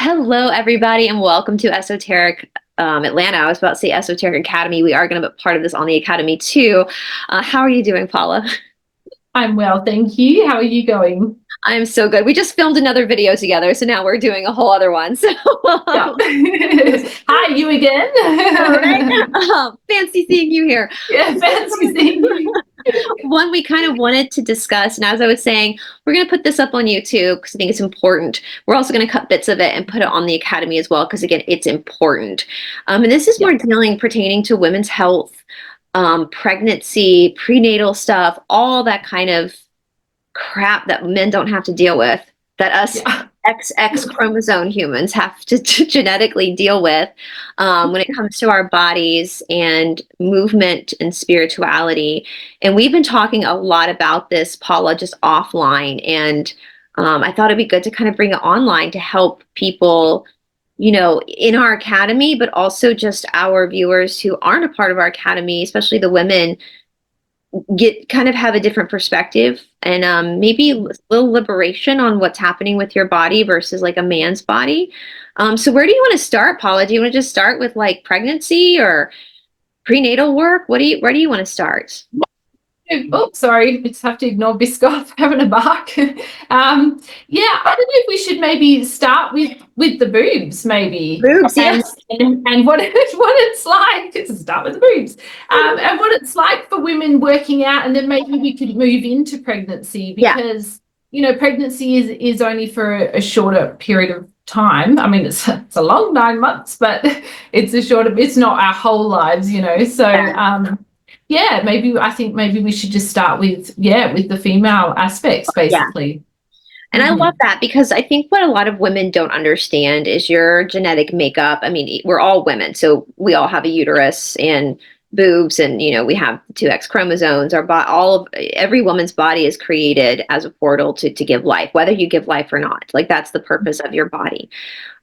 Hello, everybody, and welcome to Esoteric Atlanta. I was about to say Esoteric Academy. We are going to be part of this on the Academy too. How are you doing, Paula? I'm well, thank you. How are you going? I'm so good. We just filmed another video together, so now we're doing a whole other one. So, Yeah. Hi, you all right. again. Fancy seeing you here. Yeah, fancy seeing you. One we kind of wanted to discuss, and as I was saying, we're going to put this up on YouTube because I think it's important. We're also going to cut bits of it and put it on the Academy as well because, again, it's important. And this is Yeah. more pertaining to women's health, pregnancy, prenatal stuff, all that kind of crap that men don't have to deal with, that us Yeah. XX chromosome humans have to genetically deal with when it comes to our bodies and movement and spirituality. And we've been talking a lot about this, Paula, just offline. And I thought it'd be good to kind of bring it online to help people, in our academy, but also just our viewers who aren't a part of our academy, especially the women, have a different perspective and maybe a little liberation on what's happening with your body versus like a man's body. So where do you want to start, Paula? Do you want to just start with like pregnancy or prenatal work? Where do you want to start? Oh, sorry. I just have to ignore Biscoff having a bark. Yeah, I don't know if we should maybe start with the boobs, maybe, Boobs, and yes. and what what it's like to start with the boobs, and what it's like for women working out, and then maybe we could move into pregnancy Yeah. because pregnancy is only for a shorter period of time. I mean, it's a long 9 months, but it's not our whole lives, So yeah, maybe we should just start with the female aspects Yeah. basically. And I love that because I think what a lot of women don't understand is your genetic makeup. I mean, we're all women, so we all have a uterus and boobs, and we have two X chromosomes. Every woman's body is created as a portal to give life, whether you give life or not. Like that's the purpose of your body.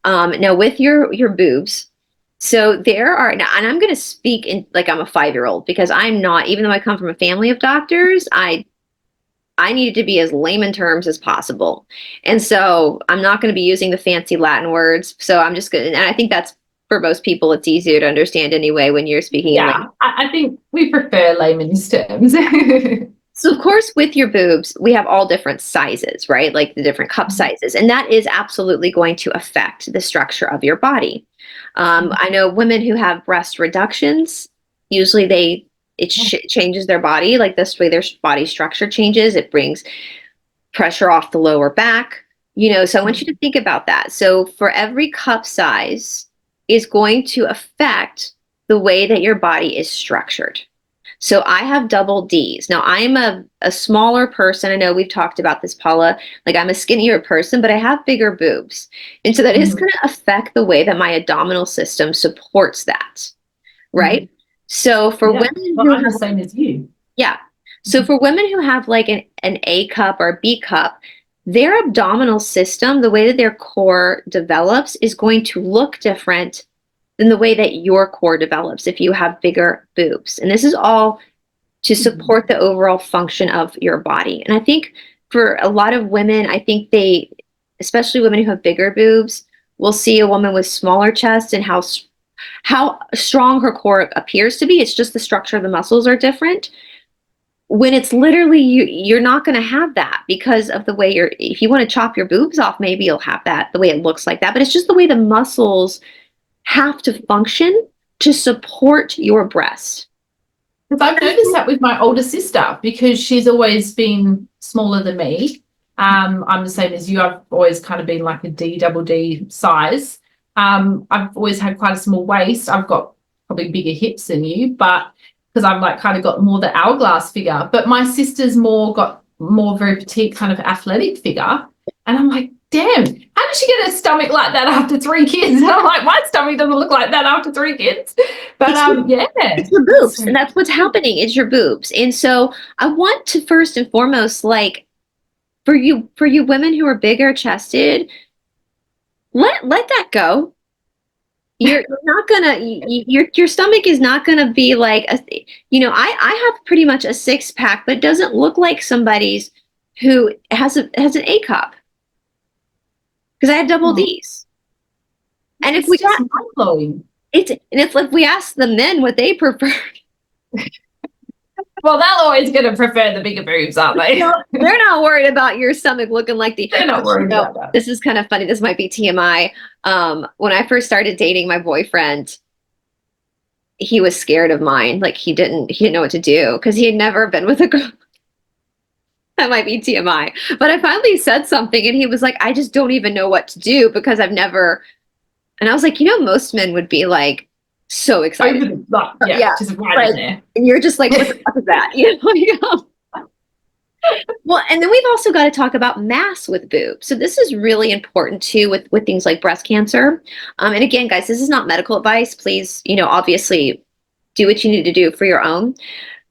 Now with your boobs, so there are now, and I'm going to speak in like I'm a 5-year-old because I'm not. Even though I come from a family of doctors, I needed to be as layman terms as possible. And so I'm not going to be using the fancy Latin words. So I'm just going to, and I think that's for most people, it's easier to understand anyway when you're speaking in Yeah, language. I think we prefer layman's terms. So of course, with your boobs, we have all different sizes, right? Like the different cup sizes. And that is absolutely going to affect the structure of your body. I know women who have breast reductions, usually changes their body, like this way their body structure changes. It brings pressure off the lower back, so I want you to think about that. So for every cup size is going to affect the way that your body is structured. So I have double D's. Now I'm a smaller person. I know we've talked about this, Paula. Like I'm a skinnier person, but I have bigger boobs. And so that is going to affect the way that my abdominal system supports that, right? So for Yeah, women well, who I'm the have, same as you. yeah. So for women who have like an A cup or B cup, their abdominal system, the way that their core develops is going to look different than the way that your core develops if you have bigger boobs. And this is all to support the overall function of your body. And I think for a lot of women, I think especially women who have bigger boobs, will see a woman with smaller chest and how strong her core appears to be. It's just the structure of the muscles are different. When it's literally you're not going to have that because of the way if you want to chop your boobs off, maybe you'll have that the way it looks like that. But it's just the way the muscles have to function to support your breast. Because I've noticed that with my older sister because she's always been smaller than me. I'm the same as you. I've always kind of been like a double D size. I've always had quite a small waist. I've got probably bigger hips than you, but because I'm like kind of got more the hourglass figure. But my sister's got more very petite kind of athletic figure. And I'm like, damn, how did she get a stomach like that after 3 kids? And I'm like, my stomach doesn't look like that after 3 kids. But yeah. It's your boobs, and that's what's happening. It's your boobs. And so I want to first and foremost, like for you women who are bigger chested, let that go. You're not gonna your stomach is not gonna be like I have pretty much a 6-pack, but it doesn't look like somebody's who has an A cup because I have double D's. And if It's we just got mind blowing. it's like we ask the men what they prefer. Well, they're always going to prefer the bigger boobs, aren't they? No, they're not worried about your stomach looking like the. They're not worried about that. This is kind of funny. This might be TMI. When I first started dating my boyfriend, he was scared of mine. Like he didn't know what to do because he had never been with a girl. That might be TMI. But I finally said something and he was like, I just don't even know what to do because I've never. And I was like, most men would be like so excited. Yeah, just right like, in there. And you're just like, what the fuck is that? Well, and then we've also got to talk about mass with boobs. So this is really important too with things like breast cancer. And again, guys, this is not medical advice. Please, obviously do what you need to do for your own.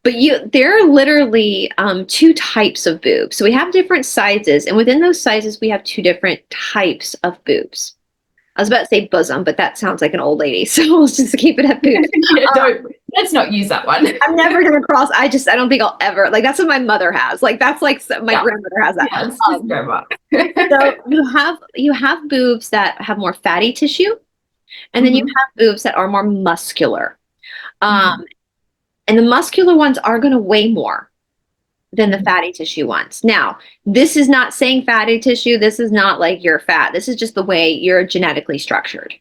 But there are literally two types of boobs. So we have different sizes, and within those sizes, we have two different types of boobs. I was about to say bosom, but that sounds like an old lady. So let's just keep it at boobs. Let's not use that one. I'm never going to cross. I don't think I'll ever, like, that's what my mother has. Like, that's like my grandmother has that. Yeah, grandma. So you have boobs that have more fatty tissue, and then you have boobs that are more muscular. And the muscular ones are going to weigh more than the fatty tissue ones. Now, this is not saying fatty tissue. This is not like you're fat. This is just the way you're genetically structured.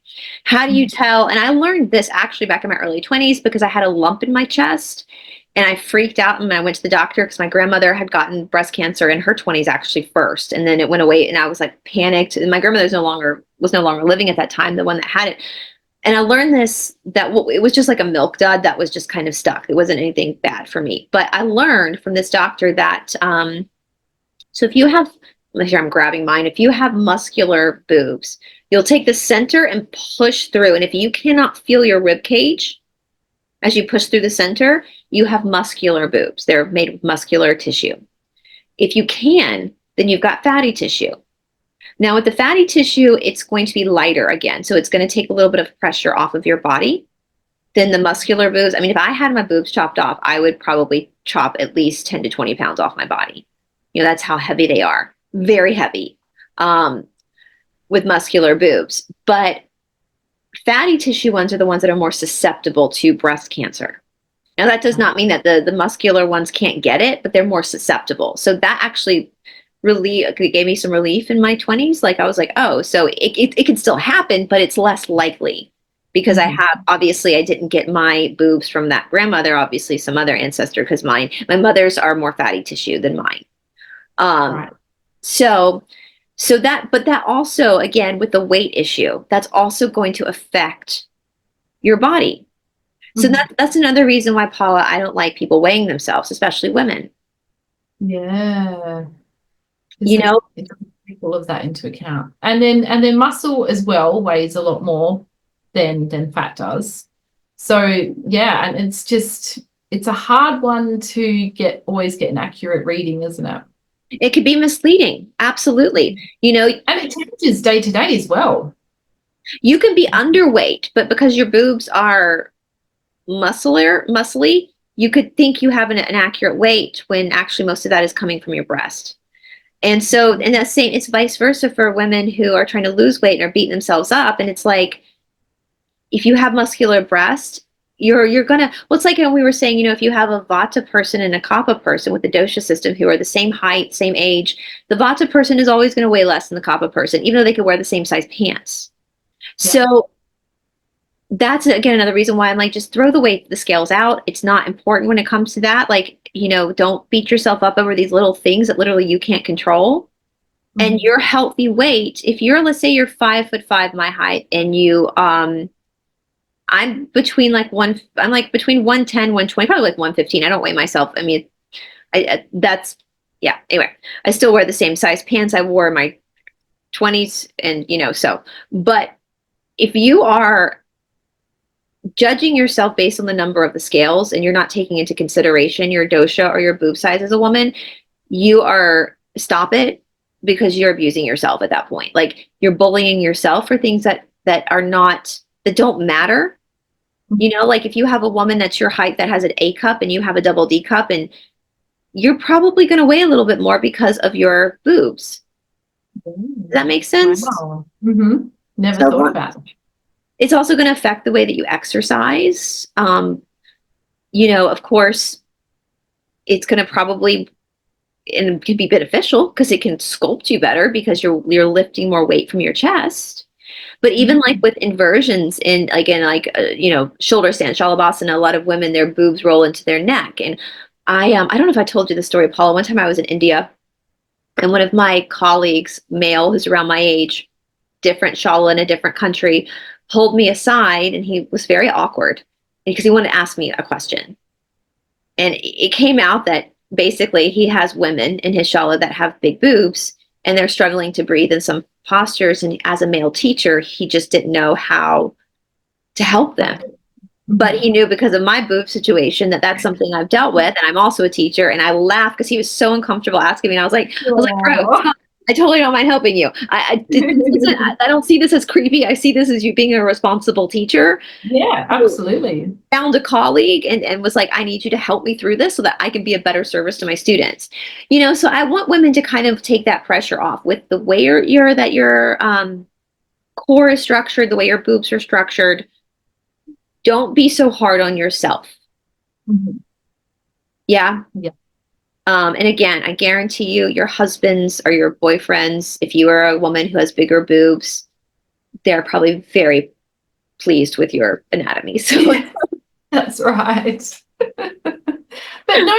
How do you tell? And I learned this actually back in my early 20s because I had a lump in my chest and I freaked out and I went to the doctor because my grandmother had gotten breast cancer in her 20s actually first. And then it went away and I was like panicked. And my grandmother was no longer living at that time, the one that had it. And I learned that it was just like a milk dud that was just kind of stuck. It wasn't anything bad for me. But I learned from this doctor that, so if you have, here I'm grabbing mine, if you have muscular boobs, you'll take the center and push through. And if you cannot feel your rib cage as you push through the center, you have muscular boobs. They're made of muscular tissue. If you can, then you've got fatty tissue. Now with the fatty tissue, it's going to be lighter again. So it's going to take a little bit of pressure off of your body than the muscular boobs. I mean, if I had my boobs chopped off, I would probably chop at least 10 to 20 pounds off my body. That's how heavy they are. Very heavy with muscular boobs. But fatty tissue ones are the ones that are more susceptible to breast cancer. Now that does not mean that the muscular ones can't get it, but they're more susceptible. So that actually really gave me some relief in my 20s. Like I was like, oh, so it can still happen, but it's less likely because obviously I didn't get my boobs from that grandmother, obviously some other ancestor, because my mother's are more fatty tissue than mine. Right. So that also, again, with the weight issue, that's also going to affect your body. So that's another reason why, Paula, I don't like people weighing themselves, especially women. Yeah. It doesn't take all of that into account. And then muscle as well weighs a lot more than fat does. So yeah, and it's a hard one to always get an accurate reading, isn't it? It could be misleading. Absolutely. And it changes day to day as well. You can be underweight, but because your boobs are muscly, you could think you have an accurate weight when actually most of that is coming from your breast. And so, and it's vice versa for women who are trying to lose weight and are beating themselves up. And it's like, if you have muscular breast, you're gonna, well, it's like we were saying, if you have a Vata person and a Kapha person with the dosha system who are the same height, same age, the Vata person is always going to weigh less than the Kapha person, even though they could wear the same size pants. Yeah. So that's, again, another reason why I'm like, just throw the scales out. It's not important when it comes to that. Like, don't beat yourself up over these little things that literally you can't control. And your healthy weight, if let's say you're 5'5", my height, and I'm between between 110, 120, probably like 115. I don't weigh myself. I mean, anyway, I still wear the same size pants I wore in my 20s and, but if you are judging yourself based on the number of the scales and you're not taking into consideration your dosha or your boob size as a woman, stop it, because you're abusing yourself at that point. Like, you're bullying yourself for things that don't matter. Like if you have a woman that's your height that has an A cup and you have a double D cup, and you're probably going to weigh a little bit more because of your boobs. Does that make sense? Wow. Never thought about it. It's also going to affect the way that you exercise. Of course, it's going to probably, and it can be beneficial because it can sculpt you better because you're lifting more weight from your chest. But even like with inversions in, again, like shoulder stand, shalabhasana, a lot of women, their boobs roll into their neck. And I don't know if I told you the story, Paula. One time I was in India, and one of my colleagues, male, who's around my age, different shala in a different country, pulled me aside, and he was very awkward because he wanted to ask me a question. And it came out that basically he has women in his shala that have big boobs, and they're struggling to breathe in some postures. And as a male teacher, he just didn't know how to help them. But he knew because of my boob situation that that's something I've dealt with, and I'm also a teacher. And I laughed because he was so uncomfortable asking me. And I was like, bro, I totally don't mind helping you. I don't see this as creepy. I see this as you being a responsible teacher. Yeah, absolutely. Found a colleague and was like, I need you to help me through this so that I can be a better service to my students. So I want women to kind of take that pressure off with the way your core is structured, the way your boobs are structured. Don't be so hard on yourself. Mm-hmm. Yeah. Yeah. And again, I guarantee you, your husbands or your boyfriends, if you are a woman who has bigger boobs, they're probably very pleased with your anatomy. So that's right. But no,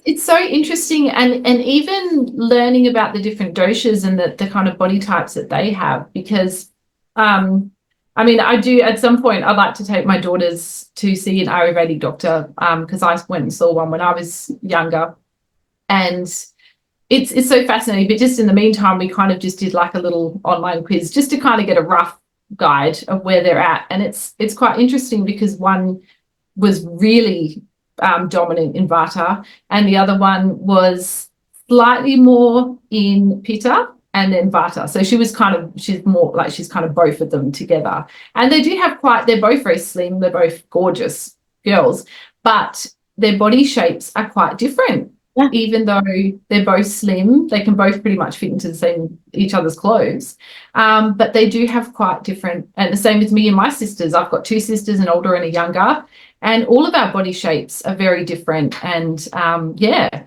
it's so interesting, and even learning about the different doshas and the kind of body types that they have, because I mean, I do at some point I'd like to take my daughters to see an Ayurvedic doctor, because I went and saw one when I was younger, and it's so fascinating. But just in the meantime, we kind of just did like a little online quiz just to kind of get a rough guide of where they're at, and it's quite interesting because one was really dominant in Vata, and the other one was slightly more in Pitta and then Vata. So she's kind of both of them together. And they do have they're both very slim, they're both gorgeous girls, but their body shapes are quite different. Yeah. Even though they're both slim, they can both pretty much fit into each other's clothes. But they do have quite different, and the same with me and my sisters. I've got two sisters, an older and a younger, and all of our body shapes are very different. And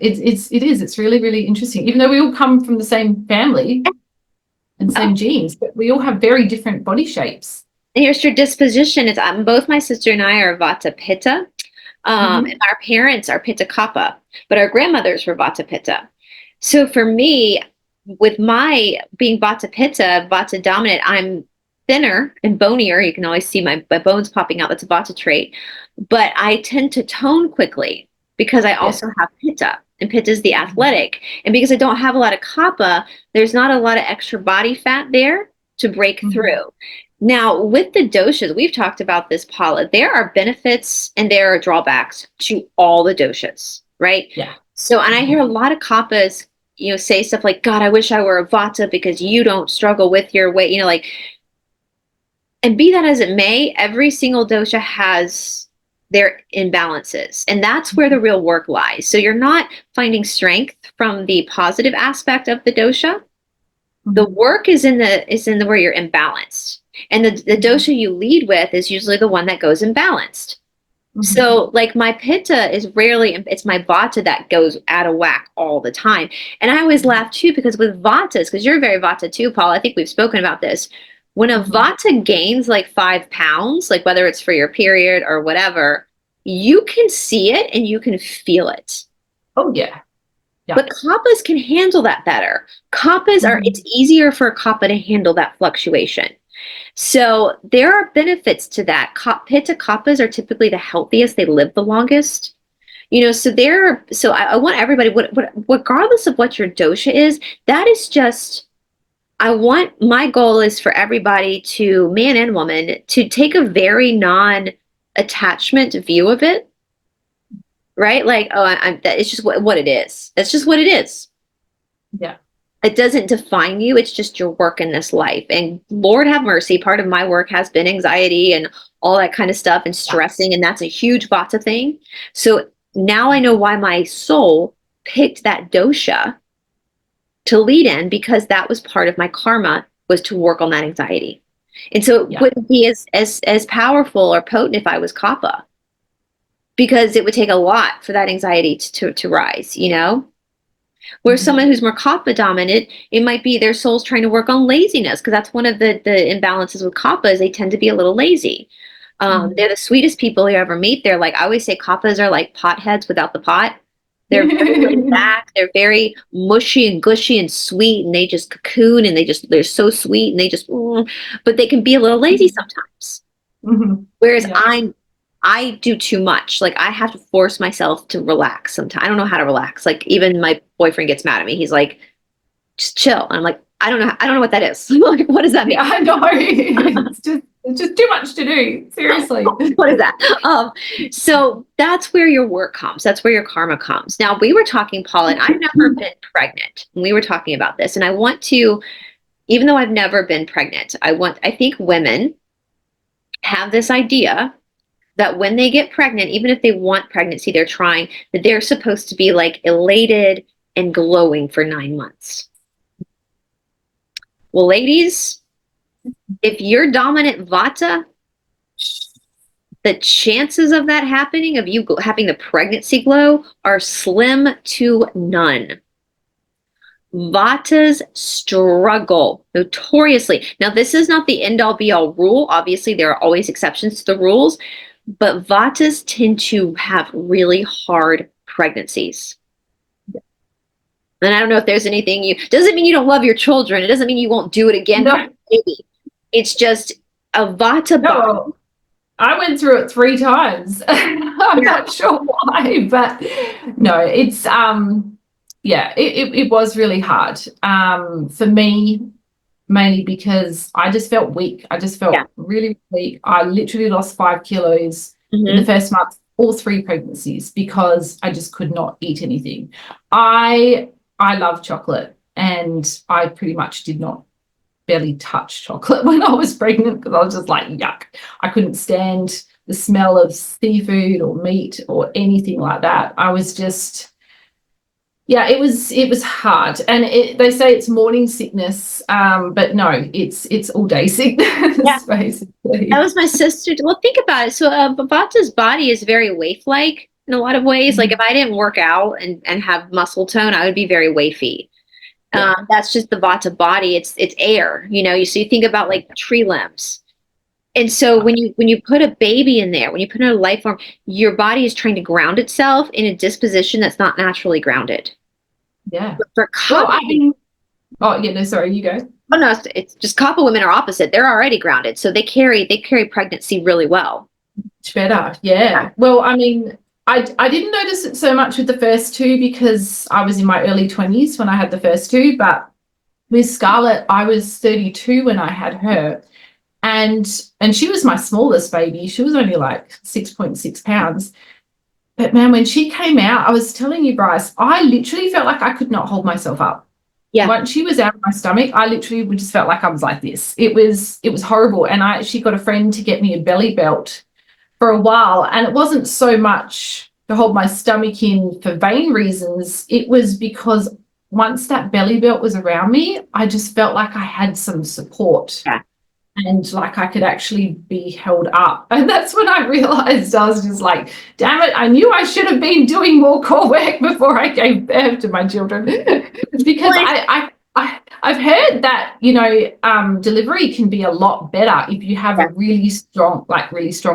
it's really, really interesting. Even though we all come from the same family and same genes, but we all have very different body shapes. And here's your disposition. It's both my sister and I are Vata Pitta. And our parents are Pitta Kapha, but our grandmothers were Vata Pitta. So for me, with my being Vata Pitta, Vata dominant, I'm thinner and bonier. You can always see my bones popping out. That's a Vata trait. But I tend to tone quickly because I also have Pitta, and Pitta is the athletic. And because I don't have a lot of Kapha, there's not a lot of extra body fat there to break through. Now, with the doshas, we've talked about this, Paula, there are benefits and there are drawbacks to all the doshas, right? Yeah. So, and I hear a lot of Kaphas, say stuff like, God, I wish I were a Vata because you don't struggle with your weight, and be that as it may, every single dosha has their imbalances, and that's where the real work lies. So you're not finding strength from the positive aspect of the dosha. The work is in the where you're imbalanced. And the dosha you lead with is usually the one that goes imbalanced. So like my Pitta is rarely, it's my Vata that goes out of whack all the time. And I always laugh too, because with Vatas, because you're very Vata too, Paul, I think we've spoken about this. When a Vata gains like 5 pounds, like whether it's for your period or whatever, you can see it and you can feel it. Oh, yeah. Yeah. But Kaphas can handle that better. Kaphas it's easier for a Kapha to handle that fluctuation. So there are benefits to that. Pitta Kaphas are typically the healthiest. They live the longest. So I want everybody, regardless of what your dosha is, that is just, my goal is for everybody to, man and woman, to take a very non-attachment view of it. Right? Like, it's just what it is. It's just what it is. Yeah. It doesn't define you. It's just your work in this life. And Lord have mercy, part of my work has been anxiety and all that kind of stuff and stressing. And that's a huge Vata thing. So now I know why my soul picked that dosha to lead in, because that was part of my karma, was to work on that anxiety. And so it Yeah. wouldn't be as powerful or potent if I was Kappa, because it would take a lot for that anxiety to rise, you know? Where someone who's more Kappa dominant, it might be their soul's trying to work on laziness, because that's one of the imbalances with Kappa is they tend to be a little lazy. They're the sweetest people you ever meet. They're like, I always say Kappas are like potheads without the pot. They're very laid back. They're very mushy and gushy and sweet, and they just cocoon, and they're so sweet, and they just, but they can be a little lazy sometimes. Whereas Yeah. I do too much. Like I have to force myself to relax sometimes. I don't know how to relax. Like even my boyfriend gets mad at me. He's like, just chill. And I'm like, I don't know what that is. Like, what does that mean? Yeah, I know. It's just too much to do. Seriously. What is that? So that's where your work comes. That's where your karma comes. Now we were talking, Paula, and I've never been pregnant. And we were talking about this. And I want to, even though I've never been pregnant, I think women have this idea that when they get pregnant, even if they want pregnancy, they're trying, that they're supposed to be like elated and glowing for 9 months. Well, ladies, if you're dominant Vata, the chances of that happening, of you having the pregnancy glow, are slim to none. Vatas struggle notoriously. Now, this is not the end all be all rule. Obviously, there are always exceptions to the rules, but Vatas tend to have really hard pregnancies. And I don't know if there's anything doesn't mean you don't love your children. It doesn't mean you won't do it again No. for your baby. It's just a Vata body. I went through it 3 times. I'm not sure why, but no, it's it was really hard. For me, mainly because I just felt weak. I just felt really weak. I literally lost 5 kilos in the first month, all 3 pregnancies, because I just could not eat anything. I love chocolate, and I pretty much did not barely touch chocolate when I was pregnant, because I was just like, yuck. I couldn't stand the smell of seafood or meat or anything like that. I was just, it was hard. And they say it's morning sickness, but no, it's all day sickness, basically. That was my sister. Well, think about it. So Vata's body is very waif-like in a lot of ways. Like if I didn't work out and have muscle tone, I would be very wafy. That's just the Vata body. It's air, so you think about like tree limbs. And so when you put a baby in there, when you put in a life form, your body is trying to ground itself in a disposition that's not naturally grounded. Yeah. But for Kappa, sorry, you go. Oh no, it's just Kappa women are opposite. They're already grounded, so they carry pregnancy really well. Much better, yeah. Well, I mean, I didn't notice it so much with the first 2, because I was in my early 20s when I had the first 2, but with Scarlett, I was 32 when I had her, and she was my smallest baby. She was only like 6.6 pounds. But man, when she came out, I was telling you, Bryce, I literally felt like I could not hold myself up. Yeah. Once she was out of my stomach, I literally just felt like I was like this. It was horrible. And I actually got a friend to get me a belly belt for a while, and it wasn't so much to hold my stomach in for vain reasons. It was because once that belly belt was around me, I just felt like I had some support. Yeah. And like I could actually be held up. And that's when I realized, I was just like, damn it, I knew I should have been doing more core work before I gave birth to my children. Because I've heard that, delivery can be a lot better if you have a really strong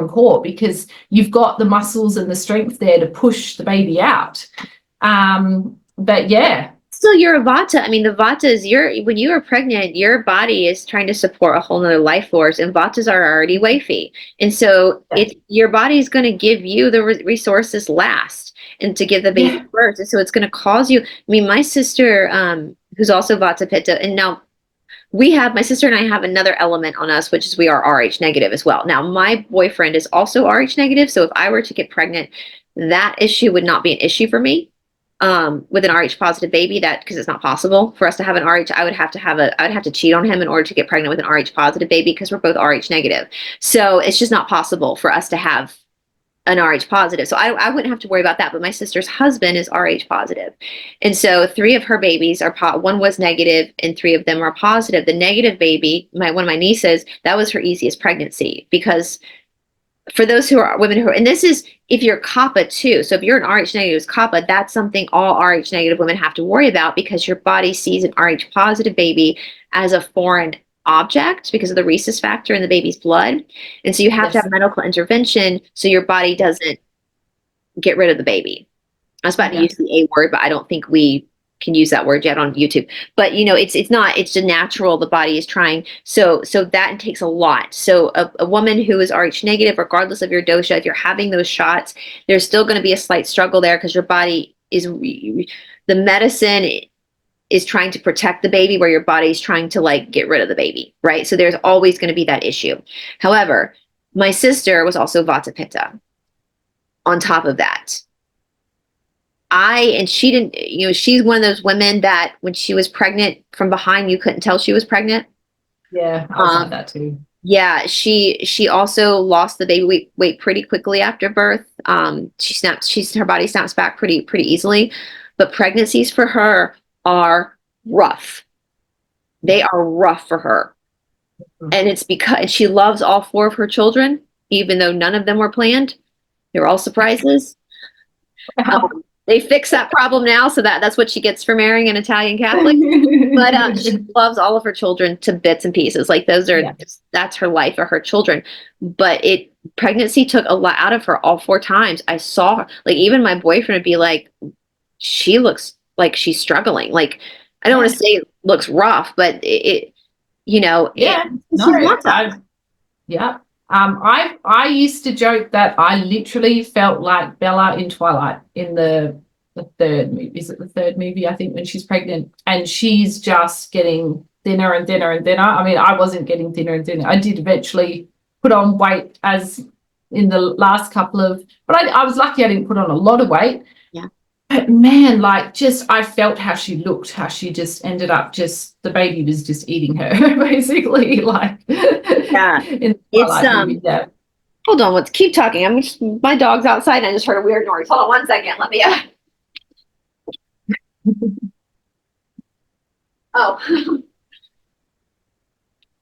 core, because you've got the muscles and the strength there to push the baby out. But yeah. Still, you're a Vata. I mean, the Vata is when you are pregnant, your body is trying to support a whole nother life force, and Vatas are already wafy. And so your body is going to give you the resources last and to give the baby first. And so it's going to cause you. I mean, my sister, who's also Vata Pitta, and now my sister and I have another element on us, which is we are Rh negative as well. Now, my boyfriend is also Rh negative. So if I were to get pregnant, that issue would not be an issue for me. With an Rh positive baby, because it's not possible for us to have an Rh. I would have to cheat on him in order to get pregnant with an Rh positive baby, because we're both Rh negative. So it's just not possible for us to have an RH positive. So I wouldn't have to worry about that. But my sister's husband is RH positive. And so 3 of her babies are, one was negative and 3 of them are positive. The negative baby, one of my nieces, that was her easiest pregnancy, because for those who are women who are, and this is if you're Kappa too. So if you're an RH negative Kappa, that's something all RH negative women have to worry about, because your body sees an RH positive baby as a foreign object because of the rhesus factor in the baby's blood. And so you have to have medical intervention so your body doesn't get rid of the baby. I was about to use the A word, but I don't think we can use that word yet on YouTube. But it's not, it's just natural. The body is trying. So that takes a lot. So a woman who is RH negative, regardless of your dosha, if you're having those shots, there's still going to be a slight struggle there, because your body is, the medicine is trying to protect the baby, where your body is trying to like get rid of the baby, right? So there's always going to be that issue. However, my sister was also Vata Pitta on top of that. And she didn't, she's one of those women that when she was pregnant from behind, you couldn't tell she was pregnant. Yeah, I was like that too. Yeah, she also lost the baby weight pretty quickly after birth. Her body snaps back pretty easily, but pregnancies for her are rough. They are rough for her. And it's because she loves all 4 of her children, even though none of them were planned. They were all surprises. They fixed that problem now, so that's what she gets for marrying an Italian Catholic. But she loves all of her children to bits and pieces. Like that's her life, or her children. But pregnancy took a lot out of her all 4 times. I saw her, like, even my boyfriend would be like, she looks like she's struggling. Like, I don't want to say it looks rough, but I used to joke that I literally felt like Bella in Twilight in the 3rd movie. Is it the 3rd movie? I think, when she's pregnant and she's just getting thinner and thinner and thinner. I mean, I wasn't getting thinner and thinner. I did eventually put on weight as in the last couple of, but I was lucky I didn't put on a lot of weight. Yeah. But man, like, I felt how she looked, how she just ended up the baby was just eating her, basically, like. Yeah. It's hold on, let's keep talking. My dog's outside and I just heard a weird noise. Hold on 1 second. Let me oh.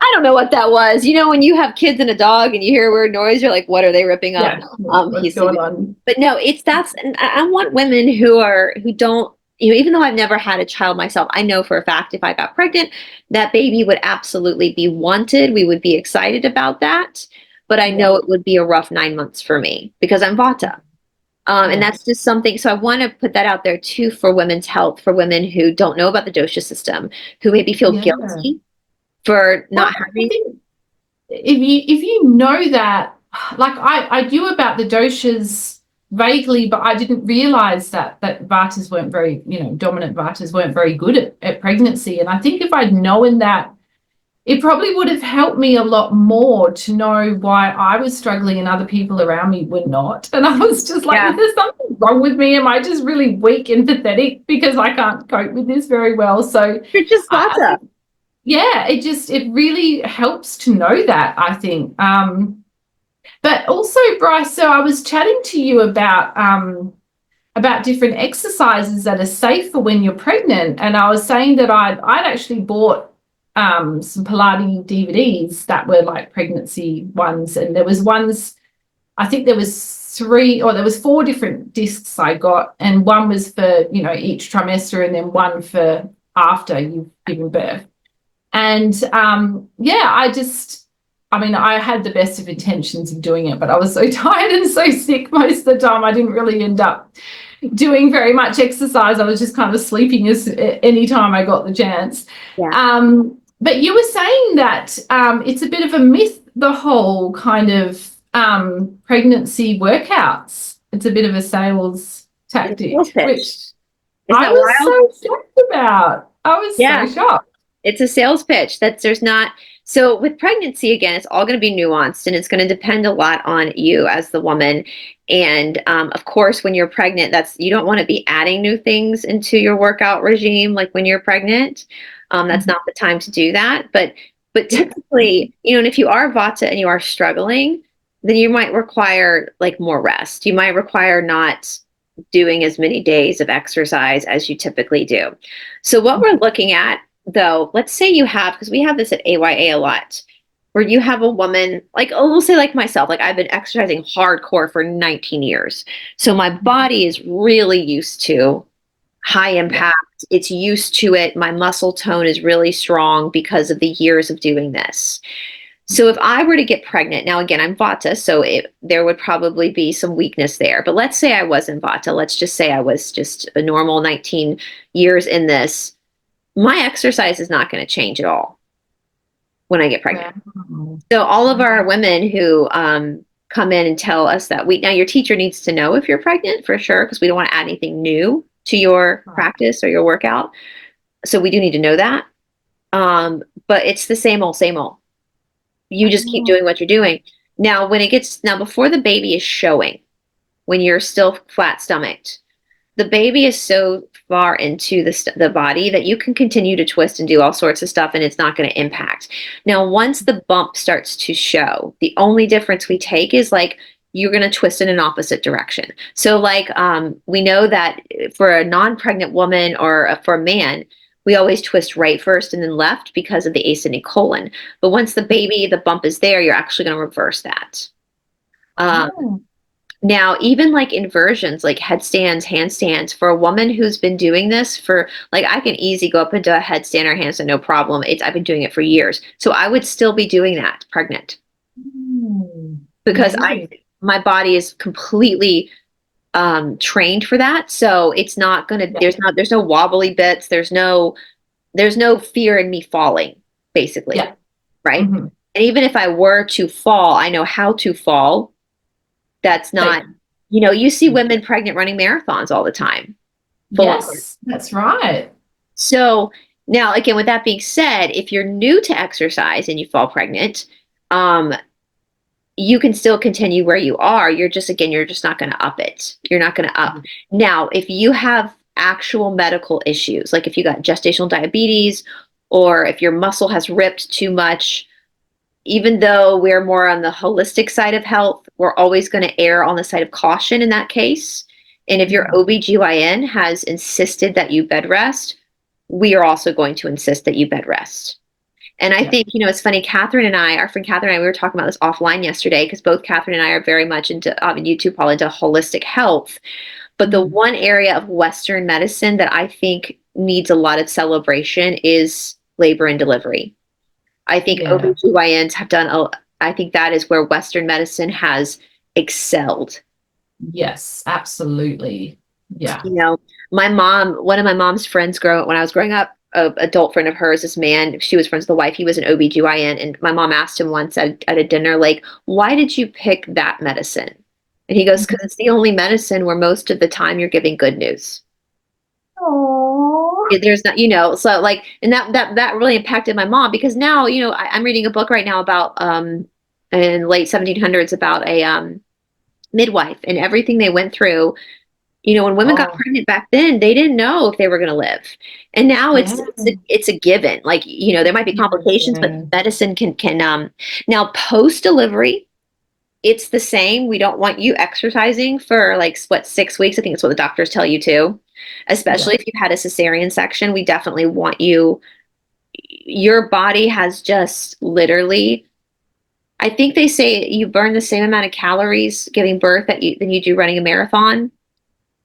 I don't know what that was. When you have kids and a dog and you hear a weird noise, you're like, what are they ripping up? What's going on? But no, and I want women who don't, even though I've never had a child myself, I know for a fact if I got pregnant, that baby would absolutely be wanted. We would be excited about that. But I know it would be a rough 9 months for me because I'm Vata. And that's just something. So I want to put that out there too for women's health, for women who don't know about the dosha system, who maybe feel guilty for not having. If you know that, like I knew about the doshas vaguely, but I didn't realize that Vatas weren't very, dominant Vatas weren't very good at pregnancy. And I think if I'd known that, it probably would have helped me a lot more to know why I was struggling and other people around me were not. And I was just like, is there something wrong with me? Am I just really weak and pathetic because I can't cope with this very well? So you're just Vata. It really helps to know that, I think. But also, Bryce, so I was chatting to you about different exercises that are safe for when you're pregnant, and I was saying that I'd actually bought some Pilates DVDs that were like pregnancy ones, and there was ones, I think there was 4 different discs I got, and one was for each trimester, and then one for after you've given birth. And I had the best of intentions of doing it, but I was so tired and so sick most of the time, I didn't really end up doing very much exercise. I was just kind of sleeping any time I got the chance. But you were saying that it's a bit of a myth, the whole kind of pregnancy workouts. It's a bit of a sales tactic, which I was so shocked about. I was so shocked. It's a sales pitch. So with pregnancy, again, it's all going to be nuanced, and it's going to depend a lot on you as the woman. And of course, when you're pregnant, you don't want to be adding new things into your workout regime. Like when you're pregnant, that's not the time to do that. But typically, and if you are Vata and you are struggling, then you might require like more rest. You might require not doing as many days of exercise as you typically do. So what we're looking at though, let's say you have, because we have this at AYA a lot, where you have a woman, like, oh, we'll say like myself, like I've been exercising hardcore for 19 years. So my body is really used to high impact. It's used to it. My muscle tone is really strong because of the years of doing this. So if I were to get pregnant, now again, I'm Vata, so there would probably be some weakness there. But let's say I wasn't Vata. Let's just say I was just a normal 19 years in this. My exercise is not going to change at all when I get pregnant. Wow. So all of our women who come in and tell us that now your teacher needs to know if you're pregnant for sure, because we don't want to add anything new to your practice or your workout. So we do need to know that. But it's the same old, same old. You just keep doing what you're doing. Now, before the baby is showing, when you're still flat stomached, the baby is so far into the body that you can continue to twist and do all sorts of stuff and it's not going to impact. Now, once the bump starts to show, the only difference we take is like, you're going to twist in an opposite direction. So like, we know that for a non-pregnant woman or for a man, we always twist right first and then left because of the ascending colon. But once the bump is there, you're actually going to reverse that. Now, even like inversions, like headstands, handstands, for a woman who's been doing this for, like, I can easily go up into a headstand or handstand, no problem. I've been doing it for years. So I would still be doing that pregnant because my body is completely trained for that. So it's not going to, there's no wobbly bits. There's no fear in me falling, basically. Yeah. Right. Mm-hmm. And even if I were to fall, I know how to fall. That's not, you see women pregnant running marathons all the time. Yes, that's right. So now, again, with that being said, if you're new to exercise and you fall pregnant, you can still continue where you are. You're just not going to up it. You're not going to up. Mm-hmm. Now, if you have actual medical issues, like if you got gestational diabetes or if your muscle has ripped too much, even though we're more on the holistic side of health, we're always going to err on the side of caution in that case. And if your OBGYN has insisted that you bed rest, we are also going to insist that you bed rest. And I think, it's funny, our friend Catherine and I, we were talking about this offline yesterday because both Catherine and I are very much into, YouTube, Paul, into holistic health. But the one area of Western medicine that I think needs a lot of celebration is labor and delivery. I think OBGYNs have done, I think that is where Western medicine has excelled. Yes, absolutely. Yeah. One of my mom's friends when I was growing up, an adult friend of hers, this man, she was friends with the wife, he was an OBGYN. And my mom asked him once at a dinner, like, why did you pick that medicine? And he goes, because it's the only medicine where most of the time you're giving good news. There's not, so like, and that really impacted my mom because now, I'm reading a book right now about, in late 1700s about a, midwife and everything they went through. When women got pregnant back then, they didn't know if they were going to live. And now it's a given, like, there might be complications, but medicine can, now post-delivery, it's the same. We don't want you exercising for 6 weeks. I think it's what the doctors tell you to. Especially if you've had a cesarean section, we definitely want your body has just literally, I think they say you burn the same amount of calories giving birth than you do running a marathon.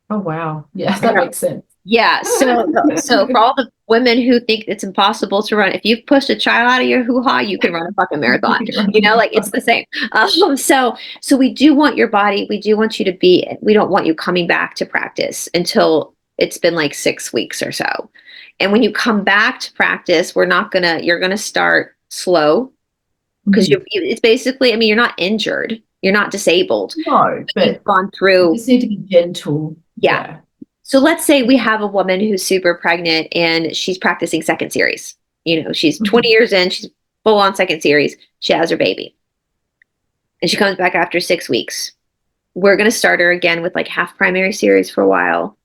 Oh, wow. Yeah, that makes sense. Yeah. So for all the women who think it's impossible to run, if you've pushed a child out of your hoo-ha, you can run a fucking marathon. It's the same. So we do want your body, we don't want you coming back to practice until it's been 6 weeks or so. And when you come back to practice, you're going to start slow because it's basically, you're not injured. You're not disabled. No, but you've gone through. You just need to be gentle. Yeah. So let's say we have a woman who's super pregnant and she's practicing second series. She's 20 years in, she's full on second series. She has her baby. And she comes back after 6 weeks. We're going to start her again with half primary series for a while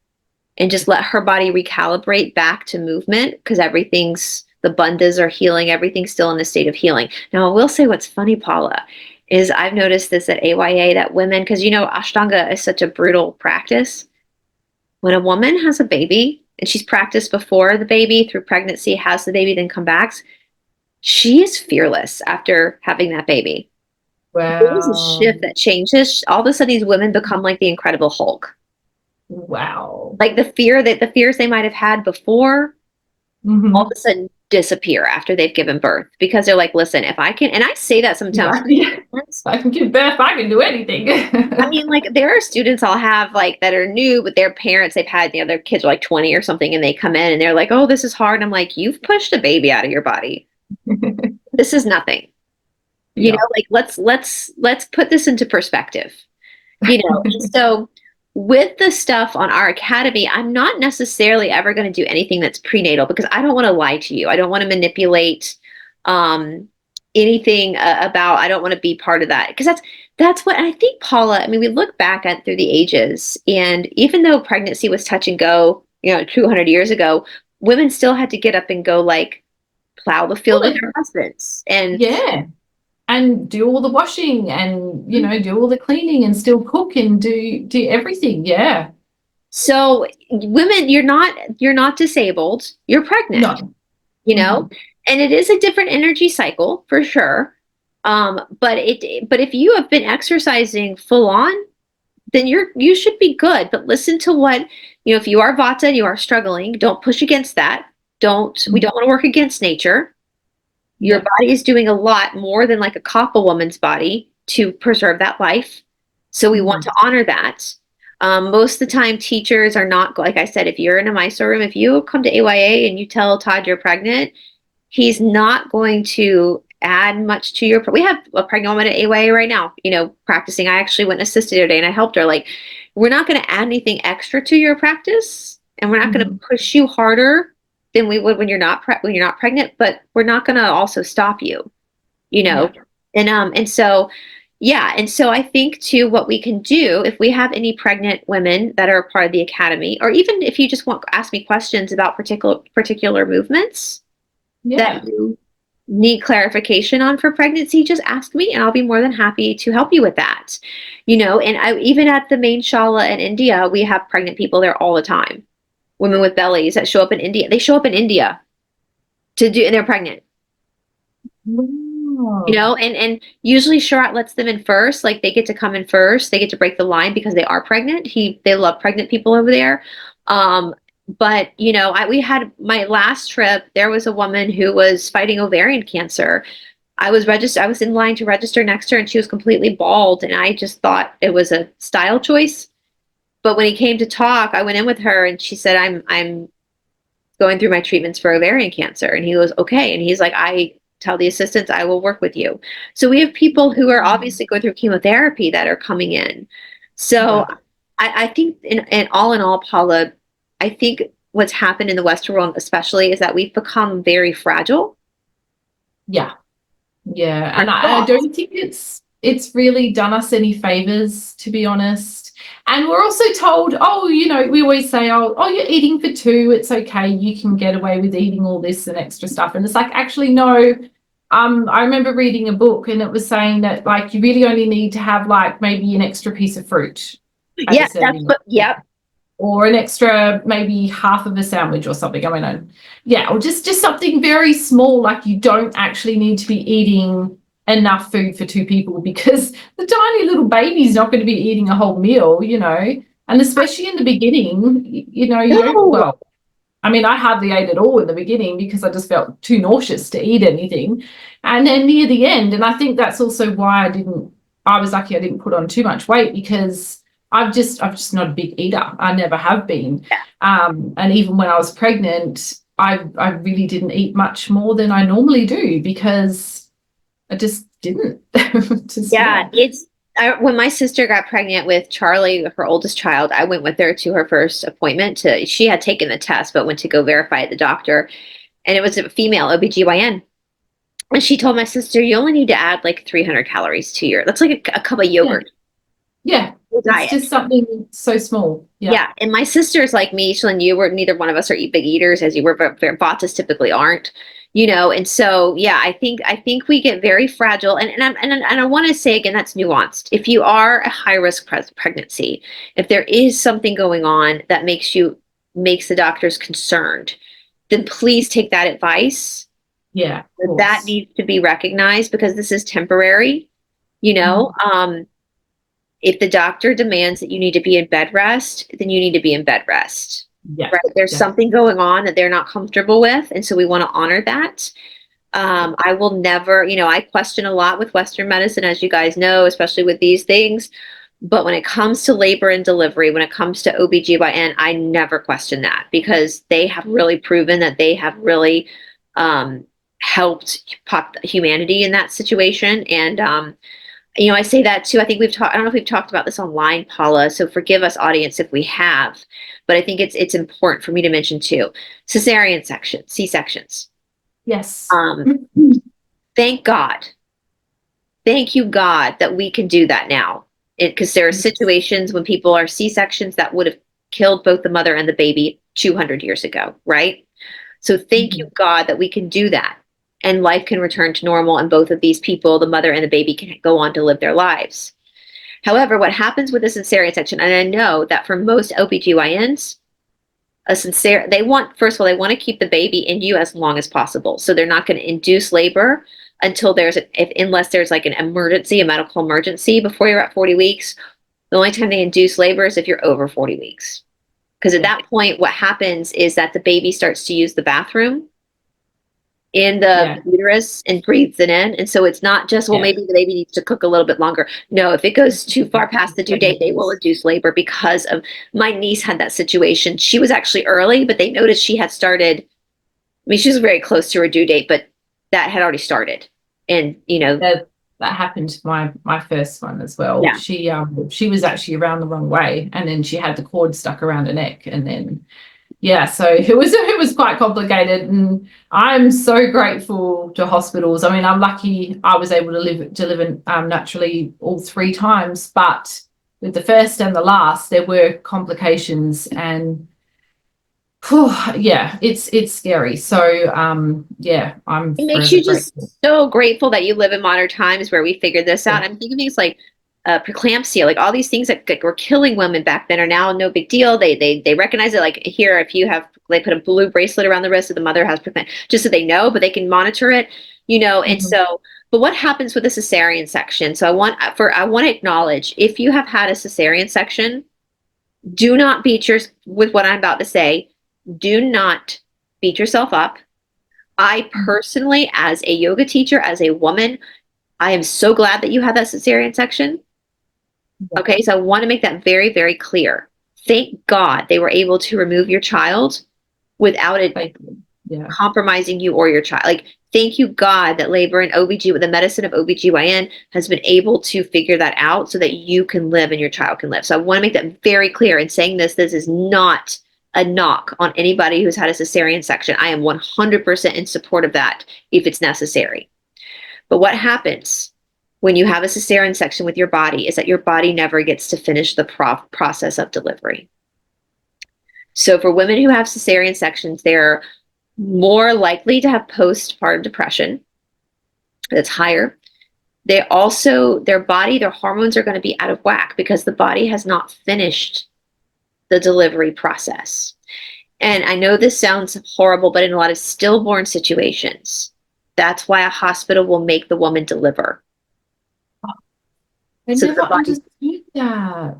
and just let her body recalibrate back to movement because the bandhas are healing. Everything's still in a state of healing. Now, I will say what's funny, Paula, is I've noticed this at AYA that women, because Ashtanga is such a brutal practice. When a woman has a baby and she's practiced before the baby through pregnancy, has the baby, then come back, she is fearless after having that baby. There's a Wow. shift that changes. All of a sudden, these women become like the Incredible Hulk. Wow. Like the fears they might have had before, all of Hmm. a sudden disappear after they've given birth because they're like, listen, if I can, and I say that sometimes. Right. Yeah. I can give birth, I can do anything. I mean, like there are students I'll have like that are new, but their parents, they've had, their kids are like 20 or something, and they come in and they're like, oh, this is hard. And I'm like, you've pushed a baby out of your body. This is nothing. Yeah. Like let's put this into perspective. And so with the stuff on our academy, I'm not necessarily ever going to do anything that's prenatal because I don't want to lie to you. I don't want to manipulate um, anything about. I don't want to be part of that because that's what I think, Paula. I mean, we look back at through the ages, and even though pregnancy was touch and go, 200 years ago, women still had to get up and go like plow the field with Well, their husbands and. yeah. And do all the washing and, do all the cleaning and still cook and do everything. Yeah. So women, you're not disabled. You're pregnant, No. you Hmm. know, and it is a different energy cycle for sure. But if you have been exercising full on, then you should be good. But listen to what, if you are Vata and you are struggling, don't push against that. We don't want to work against nature. Your Yeah. body is doing a lot more than like a Kapha woman's body to preserve that life. So we want Hmm. to honor that. Most of the time, teachers are not, like I said, if you're in a MISO room, if you come to AYA and you tell Todd you're pregnant, he's not going to add much to your. We have a pregnant woman at AYA right now, practicing. I actually went and assisted her today and I helped her. Like, we're not going to add anything extra to your practice, and we're not going to Hmm. push you harder than we would when you're not pregnant, but we're not going to also stop you, you Yeah. know. And so yeah, and so I think too what we can do if we have any pregnant women that are a part of the academy, or even if you just want to ask me questions about particular movements that Yeah. you need clarification on for pregnancy, just ask me and I'll be more than happy to help you with that. And even at the main shala in India, we have pregnant people there all the time. Women with bellies that show up in India. They show up in India and they're pregnant. Wow. And usually Sharat lets them in first, like they get to come in first, they get to break the line because they are pregnant. They love pregnant people over there. But we had my last trip, there was a woman who was fighting ovarian cancer. I was in line to register next to her and she was completely bald, and I just thought it was a style choice. But when he came to talk, I went in with her and she said, I'm going through my treatments for ovarian cancer. And he goes, okay. And he's like, I tell the assistants I will work with you. So we have people who are Mm. obviously going through chemotherapy that are coming in. So Yeah. I think in all, Paula, I think what's happened in the Western world, especially, is that we've become very fragile. Yeah. Yeah. We're And I soft. don't think it's really done us any favors, to be honest. And we're also told, oh, we always say, oh, you're eating for two, it's okay, you can get away with eating all this and extra stuff. And it's like, actually, no. I remember reading a book and it was saying that like you really only need to have like maybe an extra piece of fruit at a Yeah, that's serving, what, yep. or an extra maybe half of a sandwich or something. I mean, yeah, or just something very small. Like you don't actually need to be eating enough food for two people because the tiny little baby's not going to be eating a whole meal, and especially in the beginning, you don't, No. well, I mean, I hardly ate at all in the beginning because I just felt too nauseous to eat anything. And then near the end, and I think that's also why I was lucky I didn't put on too much weight because I'm just not a big eater. I never have been. And even when I was pregnant, I really didn't eat much more than I normally do because I just didn't. Just, Yeah, yeah. when my sister got pregnant with Charlie, her oldest child, I went with her to her first appointment. She had taken the test, but went to go verify at the doctor. And it was a female OBGYN. And she told my sister, you only need to add like 300 calories to that's like a cup of Yeah. yogurt Yeah. It's diet. just something so small. Yeah. Yeah. And my sister's like me, Sheila, and you were, neither one of us are big eaters, as you were, but Vatas typically aren't. And so, yeah, I think we get very fragile, and I want to say again, that's nuanced. If you are a high risk pregnancy, if there is something going on that makes the doctors concerned, then please take that advice. Yeah, of That course. needs to be recognized because this is temporary. You know, Mhm. if the doctor demands that you need to be in bed rest, then you need to be in bed rest. Yeah, Right? There's yeah. something going on that they're not comfortable with, and so we want to honor that. I will never, I question a lot with Western medicine, as you guys know, especially with these things. But when it comes to labor and delivery, when it comes to OBGYN, I never question that because they have really proven that they have really um, helped humanity in that situation. And, I say that too. I think I don't know if we've talked about this online, Paula, so forgive us, audience, if we have, but I think it's important for me to mention too. Cesarean section, C-sections. Yes. Um, Thank God. Thank you, God, that we can do that now. Because there are Yes. situations when people are C-sections that would have killed both the mother and the baby 200 years ago, right? So thank you, Mhm. God, that we can do that. And life can return to normal, and both of these people, the mother and the baby, can go on to live their lives. However, what happens with the cesarean section, and I know that for most OBGYNs, they want, first of all, they want to keep the baby in you as long as possible. So they're not going to induce labor until unless there's like an emergency, a medical emergency before you're at 40 weeks. The only time they induce labor is if you're over 40 weeks. Because at Yeah, that point, what happens is that the baby starts to use the bathroom in the yeah. uterus and breathes it in. And so it's not just, well, Yeah. maybe the baby needs to cook a little bit longer. No, if it goes too far past the due date, they will Changes. induce labor because of my niece had that situation. She was actually early, but they noticed she had started. I mean, she was very close to her due date, but that had already started. And, That happened to my first one as well. yeah. She was actually around the wrong way, and then she had the cord stuck around her neck, and then yeah, so it was quite complicated, and I'm so grateful to hospitals. I mean, I'm lucky I was able to deliver naturally all three times, but with the first and the last, there were complications, and whew, yeah, it's scary. So yeah, I'm It makes forever you just grateful. so grateful that you live in modern times where we figured this out. Yeah. I'm thinking things like preeclampsia, like all these things that were killing women back then are now no big deal. They recognize it. Like here, if you have, they put a blue bracelet around the wrist of the mother has preeclampsia, just so they know, but they can monitor it, And Mhm. so, but what happens with a cesarean section? So I want to acknowledge if you have had a cesarean section, do not with what I'm about to say. Do not beat yourself up. I personally, as a yoga teacher, as a woman, I am so glad that you had that cesarean section. Yeah. Okay, so I want to make that very, very clear. Thank God they were able to remove your child without it Thank you. Yeah. compromising you or your child. Like, thank you, God, that labor and OBG, the medicine of OBGYN, has been able to figure that out so that you can live and your child can live. So I want to make that very clear in saying this is not a knock on anybody who's had a cesarean section. I am 100% in support of that if it's necessary. But what happens when you have a cesarean section with your body is that your body never gets to finish the process of delivery. So for women who have cesarean sections, they're more likely to have postpartum depression. That's higher. They also, their hormones are going to be out of whack because the body has not finished the delivery process. And I know this sounds horrible, but in a lot of stillborn situations, that's why a hospital will make the woman deliver. I So that never the body understood that.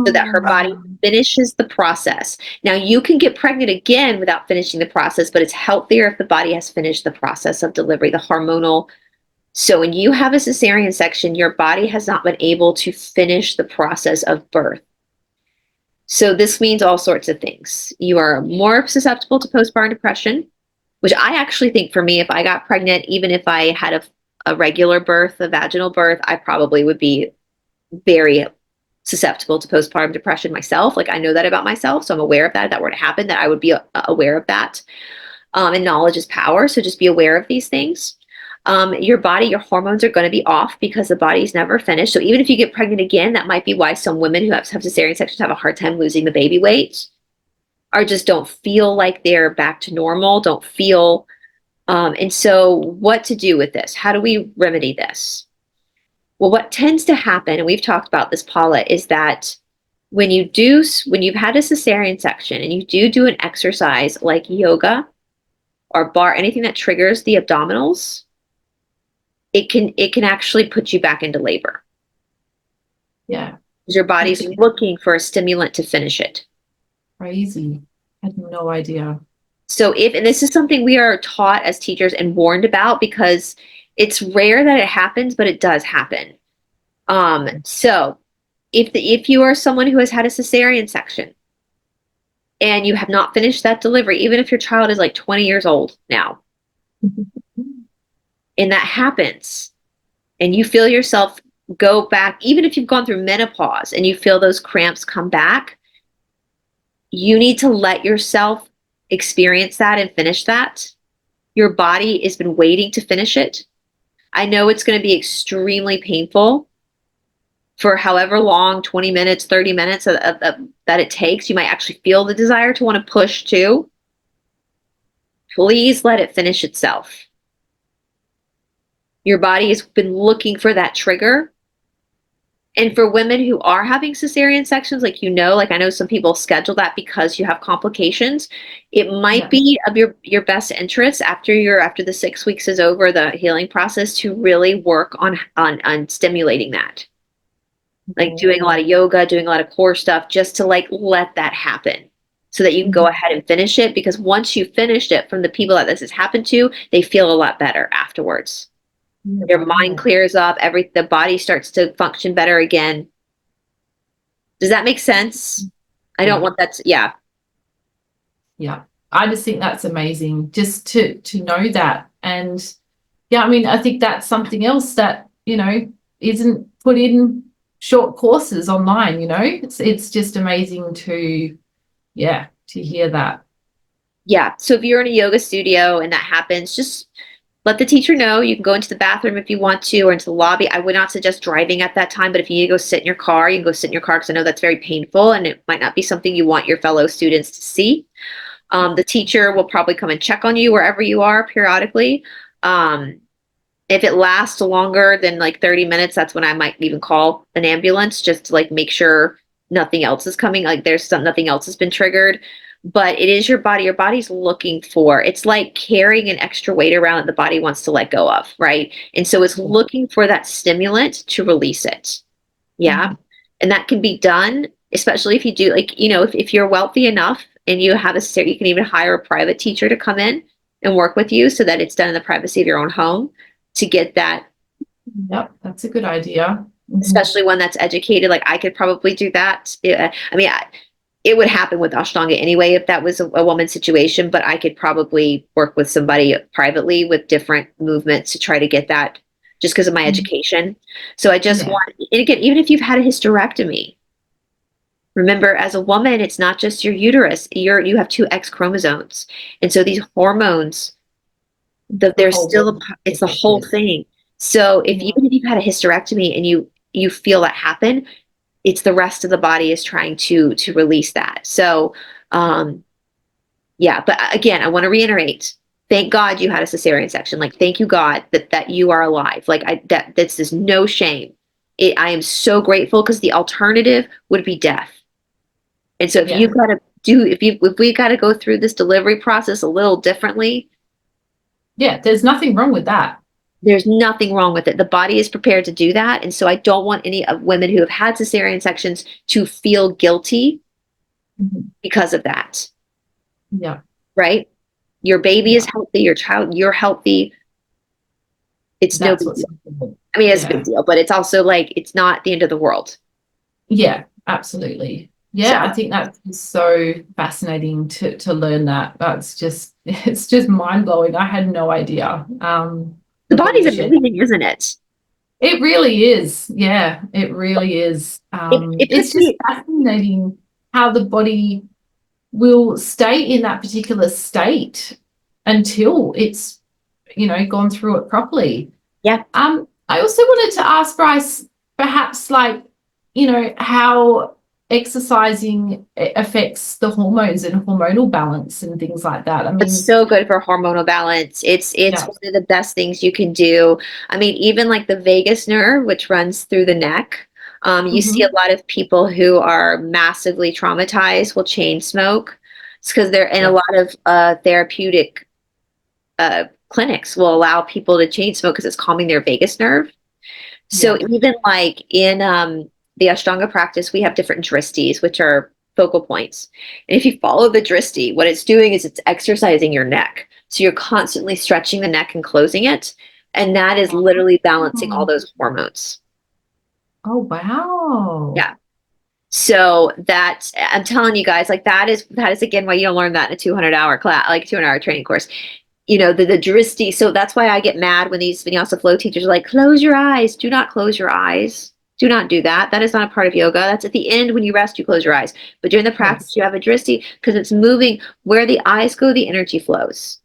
so that her Wow. body finishes the process. Now, you can get pregnant again without finishing the process, but it's healthier if the body has finished the process of delivery, the hormonal. So, when you have a cesarean section, your body has not been able to finish the process of birth. So, this means all sorts of things. You are more susceptible to postpartum depression, which I actually think for me, if I got pregnant, even if I had a regular birth, a vaginal birth, I probably would be very susceptible to postpartum depression myself. Like I know that about myself, so I'm aware of that. If that were to happen, that I would be aware of that. And knowledge is power, so just be aware of these things. Your body, your hormones are going to be off because the body's never finished. So even if you get pregnant again, that might be why some women who have cesarean sections have a hard time losing the baby weight, or just don't feel like they're back to normal, don't feel And so what to do with this? How do we remedy this? Well, what tends to happen, and we've talked about this, Paula, is that when you've had a cesarean section and you do an exercise like yoga or bar, anything that triggers the abdominals, it can actually put you back into labor. Yeah. Because your body's looking for a stimulant to finish it. Crazy. I had no idea. So and this is something we are taught as teachers and warned about, because it's rare that it happens, but it does happen. So if you are someone who has had a cesarean section and you have not finished that delivery, even if your child is like 20 years old now, and that happens, and you feel yourself go back, even if you've gone through menopause and you feel those cramps come back, you need to let yourself experience that and finish that. Your body has been waiting to finish it. I know it's going to be extremely painful for however long, 20 minutes, 30 minutes that it takes. You might actually feel the desire to want to push too. Please let it finish itself. Your body has been looking for that trigger. And for women who are having cesarean sections, like, like I know some people schedule that because you have complications. It might be of your best interest after the 6 weeks is over, the healing process, to really work on stimulating that. Like doing a lot of yoga, doing a lot of core stuff, just to like let that happen so that you can go ahead and finish it. Because once you finished it, from the people that this has happened to, they feel a lot better afterwards. Their mind clears up, the body starts to function better again. Does that make sense? I don't want that to, yeah. I just think that's amazing, just to know that. And yeah, I mean, I think that's something else that, isn't put in short courses online. It's just amazing to hear that. Yeah. So if you're in a yoga studio and that happens, just let the teacher know. You can go into the bathroom if you want to, or into the lobby. I would not suggest driving at that time, but if you need to go sit in your car, you can go sit in your car, because I know that's very painful and it might not be something you want your fellow students to see. The teacher will probably come and check on you wherever you are periodically. If it lasts longer than like 30 minutes, that's when I might even call an ambulance, just to like make sure nothing else is coming, like nothing else has been triggered. But it is your body. Your body's looking for, it's like carrying an extra weight around that the body wants to let go of, right? And so it's looking for that stimulant to release it. Yeah. And that can be done, especially if you do, like, if you're wealthy enough and you have you can even hire a private teacher to come in and work with you, so that it's done in the privacy of your own home, to get that. Yep, that's a good idea. Especially one that's educated. Like, I could probably do that. It would happen with Ashtanga anyway if that was a woman's situation, but I could probably work with somebody privately with different movements to try to get that, just because of my education. So I just want, and again, even if you've had a hysterectomy, remember, as a woman, it's not just your uterus. You have 2 X chromosomes. And so these hormones, it's the whole thing. So even if you've had a hysterectomy and you feel that happen, it's the rest of the body is trying to release that. So, but again, I want to reiterate, thank God you had a cesarean section. Like, thank you, God, that you are alive. Like, that's just no shame. I am so grateful, because the alternative would be death. And so if we got to go through this delivery process a little differently, there's nothing wrong with that. There's nothing wrong with it. The body is prepared to do that. And so I don't want any of women who have had cesarean sections to feel guilty because of that. Yeah. Right? Your baby is healthy, you're healthy. It's no big deal. I mean, it's a big deal, but it's also like, it's not the end of the world. Yeah, absolutely. Yeah, so I think that's so fascinating to learn that. It's just mind blowing. I had no idea. The body's amazing, isn't it? It really is. Yeah, it really is. It's just fascinating how the body will stay in that particular state until it's, gone through it properly. Yeah. I also wanted to ask Bryce, perhaps, like, how exercising affects the hormones and hormonal balance and things like that. I It's mean, so good for hormonal balance. It's yeah. one of the best things you can do. I mean, even like the vagus nerve, which runs through the neck. You see a Hmm. lot of people who are massively traumatized will chain smoke. It's because they're in a Yeah. lot of therapeutic clinics will allow people to chain smoke because it's calming their vagus nerve. So Yeah. even like in the Ashtanga practice, we have different dristis, which are focal points. And if you follow the dristi, what it's doing is it's exercising your neck. So you're constantly stretching the neck and closing it. And that is literally balancing all Oh, those hormones. oh wow. Yeah. So that I'm telling you guys, like that is again why you don't learn that in a 200-hour class, like 200-hour training course. You know, the dristi. So that's why I get mad when these vinyasa flow teachers are like, close your eyes. Do not close your eyes. Do not do that. That is not a part of yoga. That's at the end when you rest, you close your eyes. But during the practice, Yes. you have a dristi because it's moving where the eyes go, the energy flows.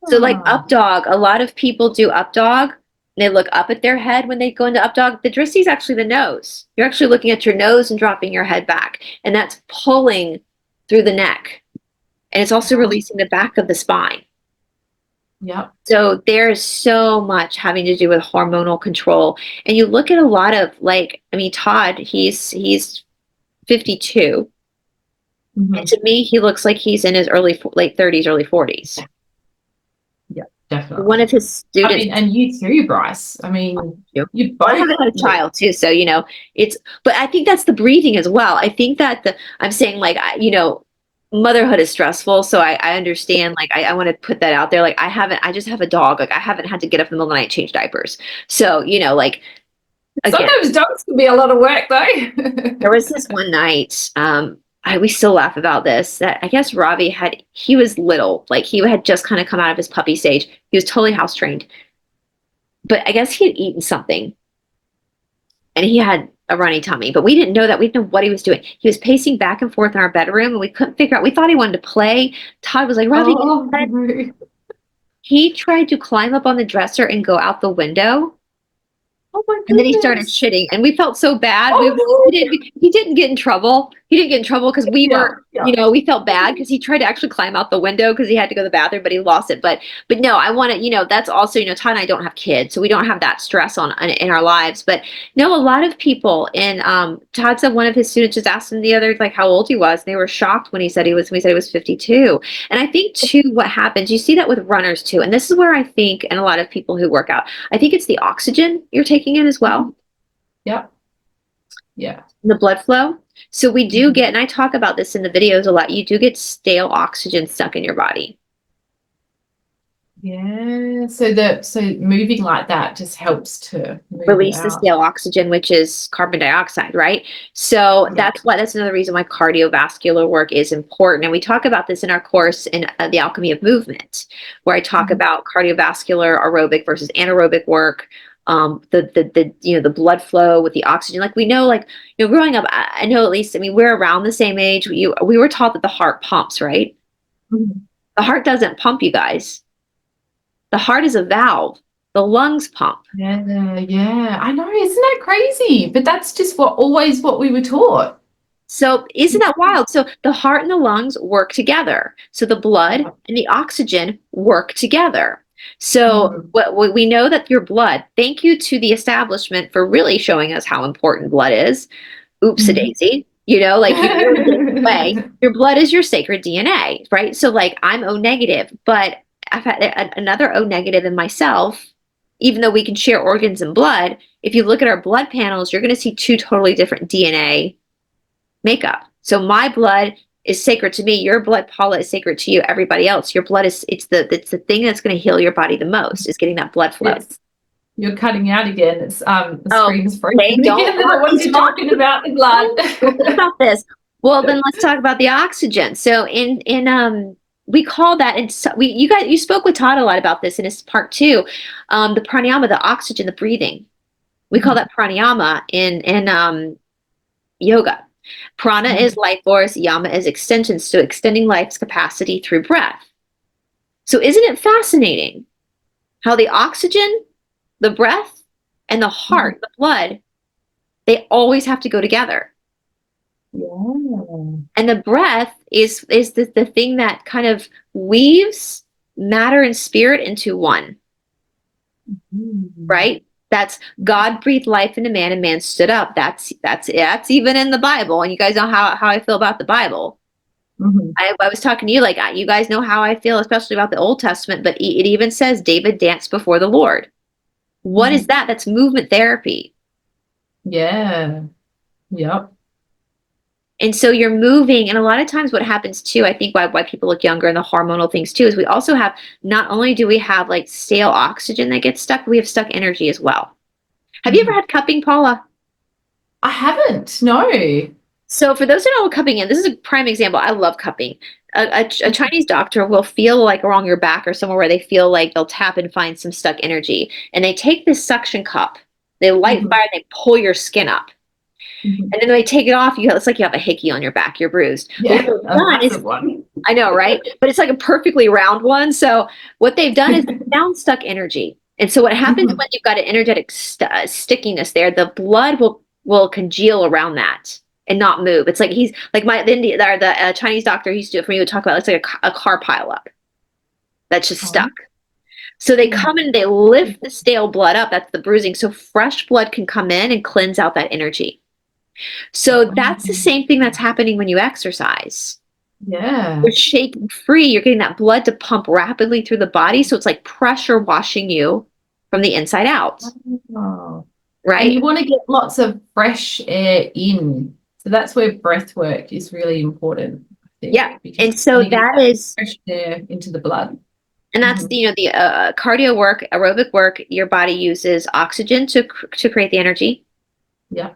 So like Ah, up dog, a lot of people do up dog. They look up at their head when they go into up dog. The dristi is actually the nose. You're actually looking at your nose and dropping your head back. And that's pulling through the neck. And it's also wow. releasing the back of the spine. Yep. So there's so much having to do with hormonal control. And you look at a lot of like, I mean, Todd, he's 52. And Hmm. to me, he looks like he's in his late 30s, early 40s. Yeah, One of definitely. his I students, mean, and you too, Bryce. I mean, you well, I both haven't had a look. child too, so it's. But I think that's the breathing as well. I think that I'm saying like motherhood is stressful, so I understand. Like I want to put that out there. Like I just have a dog. Like I haven't had to get up in the middle of the night and change diapers. So like again, Sometimes dogs can be a lot of work, there though. was this one night. We still laugh about this. That I guess Robbie he was little, like he had just kind of come out of his puppy stage. He was totally house trained, but I guess he had eaten something and he had a runny tummy, but we didn't know that. We didn't know what he was doing. He was pacing back and forth in our bedroom and we couldn't figure out. We thought he wanted to play. Todd was like, Robbie, get Oh, in bed. He tried to climb up on the dresser and go out the window. oh my And then he started goodness. shitting, and we felt so bad. Oh, He didn't get in trouble. He didn't get in trouble because we yeah, were, yeah. we felt bad because he tried to actually climb out the window because he had to go to the bathroom, but he lost it. But no, I want to, that's also, Todd and I don't have kids, so we don't have that stress in our lives. But no, a lot of people, and Todd said one of his students just asked him the other like how old he was, and they were shocked when he said he was 52. And I think too, what happens, you see that with runners too, and this is where I think, and a lot of people who work out, I think it's the oxygen you're taking in as well, Yep. Yeah. the blood flow. So we do Mhm. get, and I talk about this in the videos a lot, you do get stale oxygen stuck in your body. Yeah. So moving like that just helps to move it Release the out. stale oxygen, which is carbon dioxide, right? So Yeah. that's another reason why cardiovascular work is important. And we talk about this in our course in The Alchemy of Movement, where I talk Mhm. about cardiovascular aerobic versus anaerobic work. The blood flow with the oxygen. Like we know, like growing up, I know at least. I mean, we're around the same age. We were taught that the heart pumps, right? Mhm. The heart doesn't pump, you guys. The heart is a valve. The lungs pump. Yeah, yeah. I know, isn't that crazy? But that's just what we were taught. So isn't that wild? So the heart and the lungs work together. So the blood Yeah. and the oxygen work together. So Mhm. what we know that your blood, thank you to the establishment for really showing us how important blood is. Oops a Mhm. daisy. Like you really gave it away. Your blood is your sacred DNA, right? So like I'm O negative, but I've had another O negative in myself, even though we can share organs and blood. If you look at our blood panels, you're going to see two totally different DNA makeup. So my blood is sacred to me. Your blood, Paula, is sacred to you. Everybody else, your blood is it's the thing that's going to heal your body the most is getting that blood flow. It's you're cutting out again. It's the Oh, screen's they frozen don't again. want What me you're talking talking about the blood. about this. Well, then let's talk about the oxygen. So we call that, and so you spoke with Todd a lot about this in his part two, the pranayama, the oxygen, the breathing. We call Mhm. that pranayama in yoga. Prana is Mhm. life force, yama is extension, so extending life's capacity through breath. So isn't it fascinating how the oxygen, the breath, and the Mhm. heart, the blood, they always have to go together. Yeah. And the breath is the thing that kind of weaves matter and spirit into one, Mm. right? That's God breathed life into man and man stood up. That's even in the Bible. And you guys know how I feel about the Bible. Mhm. I was talking to you like you guys know how I feel, especially about the Old Testament, but it even says David danced before the Lord. What is Mhm. that? That's movement therapy. Yeah. Yep. And so you're moving, and a lot of times what happens too, I think why people look younger and the hormonal things too, is we also have, not only do we have like stale oxygen that gets stuck, we have stuck energy as well. Have you ever Mhm. had cupping, Paula? I haven't. No. So for those who don't know what cupping is, this is a prime example. I love cupping. A Chinese doctor will feel like along your back or somewhere where they feel like they'll tap and find some stuck energy. And they take this suction cup, they light Mhm. fire, and they pull your skin up. Mhm. And then they take it off, it's like you have a hickey on your back, you're bruised. But what Yeah, they've a done is, massive one. I know, right? But it's like a perfectly round one. So what they've done is found stuck energy. And so what happens Mhm. when you've got an energetic stickiness there, the blood will congeal around that and not move. It's like he's like the Chinese doctor he used to do it for me would talk about it's like a car pileup that's just Oh. stuck. So they come and they lift the stale blood up. That's the bruising. So fresh blood can come in and cleanse out that energy. So that's the same thing that's happening when you exercise. Yeah. You're shaking free, you're getting that blood to pump rapidly through the body. So it's like pressure washing you from the inside out, Oh. And right? you want to get lots of fresh air in. So that's where breath work is really important, I think, Yeah. because And so you get that that is, fresh air into the blood. and that's Mhm. the cardio work, aerobic work. Your body uses oxygen to create the energy. Yeah.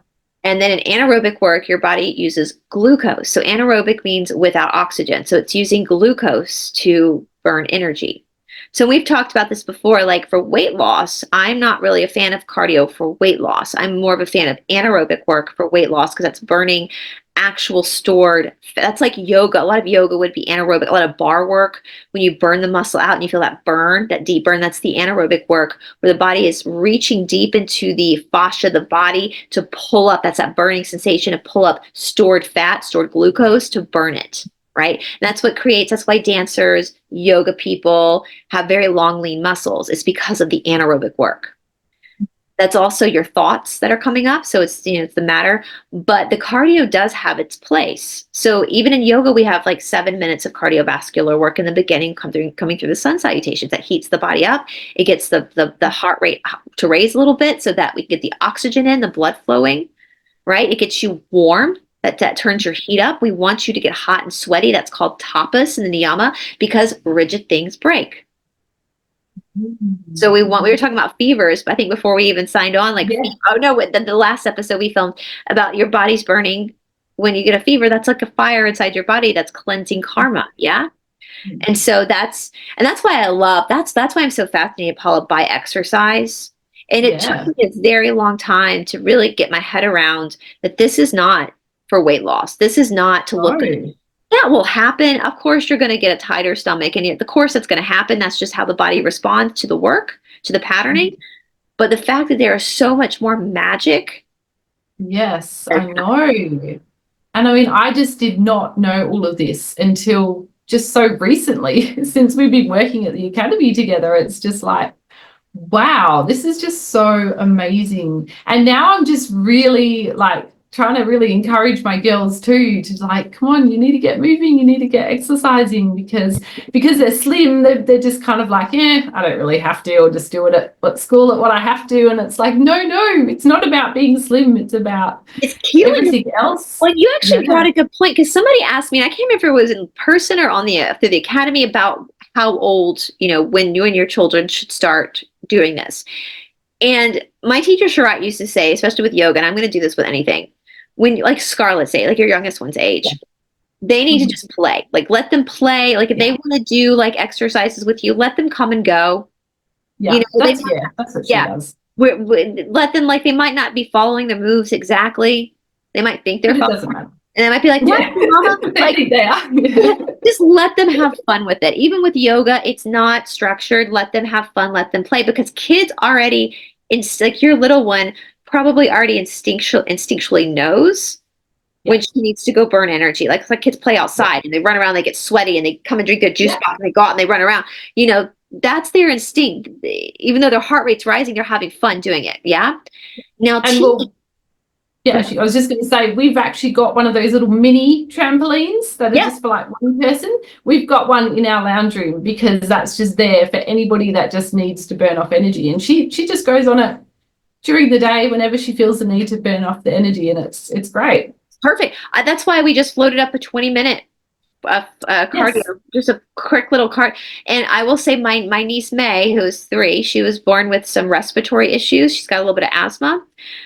And then in anaerobic work, your body uses glucose. So anaerobic means without oxygen. So it's using glucose to burn energy. So we've talked about this before, like for weight loss, I'm not really a fan of cardio for weight loss. I'm more of a fan of anaerobic work for weight loss because that's burning actual stored, that's like yoga. A lot of yoga would be anaerobic. A lot of bar work, when you burn the muscle out and you feel that burn, that deep burn, that's the anaerobic work where the body is reaching deep into the fascia of the body to pull up, that's that burning sensation, to pull up stored fat, stored glucose to burn it, right? And that's what creates, that's why dancers, yoga people have very long, lean muscles. It's because of the anaerobic work. That's also your thoughts that are coming up. So it's the matter, but the cardio does have its place. So even in yoga, we have like 7 minutes of cardiovascular work in the beginning, coming through the sun salutations that heats the body up. It gets the heart rate to raise a little bit so that we get the oxygen in, the blood flowing, right? It gets you warm. That turns your heat up. We want you to get hot and sweaty. That's called tapas in the niyama because rigid things break. So Mhm. we were talking about fevers, but I think before we even signed on, like, Yeah. oh no, the last episode we filmed about your body's burning when you get a fever, that's like a fire inside your body that's cleansing karma. Yeah. And so that's why I love, that's why I'm so fascinated, Paula, by exercise. And it took Yeah. me a very long time to really get my head around that this is not for weight loss. This is not to look good. No. That will happen. Of course, you're going to get a tighter stomach, and the course that's going to happen. That's just how the body responds to the work, to the patterning. But the fact that there is so much more magic. Yes, I know. And I mean, I just did not know all of this until just so recently, since we've been working at the academy together. It's just like, wow, this is just so amazing. And now I'm just really like trying to really encourage my girls too to like, come on, you need to get moving, you need to get exercising because they're slim, they're just kind of like, yeah, I don't really have to, or just do it at school at what I have to. And it's like, no, it's not about being slim, it's about It's healing. everything else. Well, you Yeah. actually brought a good point because somebody asked me, and I can't remember if it was in person or on through the academy, about how old, when you and your children should start doing this. And my teacher Sharat used to say, especially with yoga, and I'm going to do this with anything, when like Scarlett say, like your youngest one's age, they need to Mhm. just play. Like let them play. Like if they Yeah. want to do like exercises with you, let them come and go. Yeah. They That's might, yeah, that's what she yeah, does. let them, like they might not be following the moves exactly. They might think they're But it following, doesn't matter. and they might be like, "What, Yeah. Mama?" They Like, think they are. yeah, just let them have fun with it. Even with yoga, it's not structured. Let them have fun. Let them play because kids already, like your little one, probably already instinctually knows Yeah. when she needs to go burn energy. Like kids play outside and they run around, they get sweaty and they come and drink a juice Yeah. box and they go out and they run around. You know, that's their instinct. Even though their heart rate's rising, they're having fun doing it. Yeah. Now, And well, yeah, I was just going to say, we've actually got one of those little mini trampolines that are yeah, just for like one person. We've got one in our lounge room because that's just there for anybody that just needs to burn off energy. And she just goes on it during the day whenever she feels the need to burn off the energy, and it's great. perfect. That's why we just floated up a 20-minute cardio, Yes. just a quick little card. And I will say my niece May, who is 3, she was born with some respiratory issues. She's got a little bit of asthma,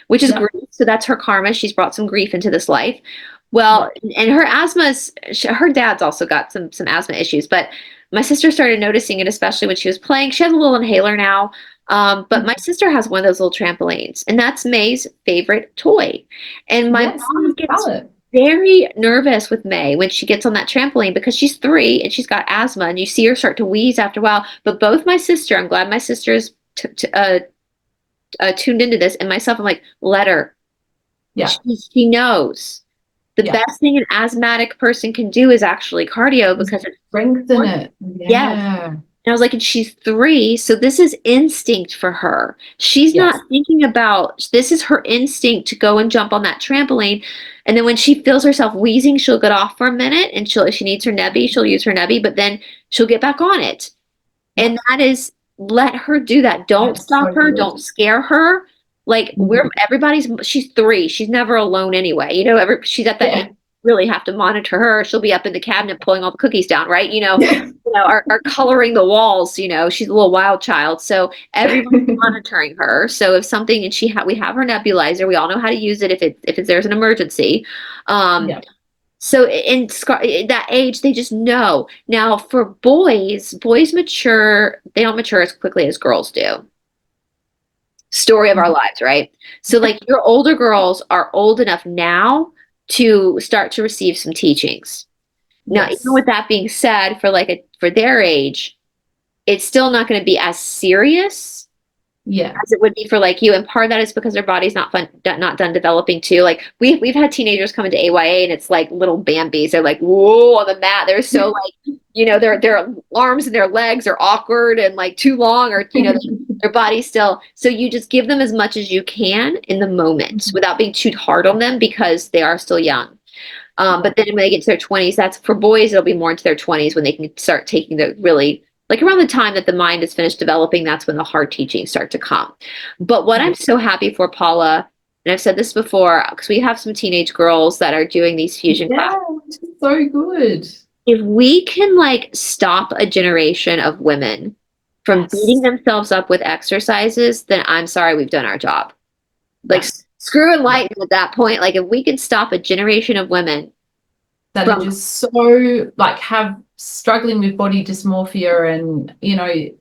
which is Yeah. grief. So that's her karma. She's brought some grief into this life. Yeah. Well, and her asthma's, her dad's also got some asthma issues, but my sister started noticing it, especially when she was playing. She has a little inhaler now. But my sister has one of those little trampolines, and that's May's favorite toy. And my Yes, mom gets valid. very nervous with May when she gets on that trampoline because she's 3 and she's got asthma, and you see her start to wheeze after a while. But both my sister, I'm glad my sister is tuned into this, and myself, I'm like, let her. Yeah. She knows. The Yeah. best thing an asthmatic person can do is actually cardio because it's Strengthen it. yes. Yeah. And I was like, and she's 3, so this is instinct for her. She's Yes. not thinking about, this is her instinct to go and jump on that trampoline. And then when she feels herself wheezing, she'll get off for a minute, and if she needs her nebby, she'll use her nebby, but then she'll get back on it. And that is, let her do that. Don't That's stop so her. good. Don't scare her. Like she's 3. She's never alone anyway. You know, she's at that age, really have to monitor her. She'll be up in the cabinet pulling all the cookies down, right? Are coloring the walls. You know, she's a little wild child, so everyone's monitoring her. So if something, and we have her nebulizer. We all know how to use it if there's an emergency. Yeah. So in that age, they just know. Now for boys mature. They don't mature as quickly as girls do. Story of our lives, right? So like your older girls are old enough now to start to receive some teachings. Now, Yes. even with that being said, for their age, it's still not going to be as serious Yeah. as it would be for like you. And part of that is because their body's not done developing too. Like we've had teenagers come into AYA and it's like little Bambis. They're like, whoa, on the mat. They're so like, their arms and their legs are awkward and like too long, or their body's still. So you just give them as much as you can in the moment without being too hard on them because they are still young. But then when they get to their 20s, that's for boys, it'll be more into their 20s when they can start taking the really, like around the time that the mind is finished developing, that's when the hard teachings start to come. But what I'm so happy for, Paula, and I've said this before, because we have some teenage girls that are doing these fusion classes. Which is so good. If we can like stop a generation of women from beating themselves up with exercises, then I'm sorry, we've done our job. Like screw enlightenment at that point. Like if we can stop a generation of women that are just so like have struggling with body dysmorphia and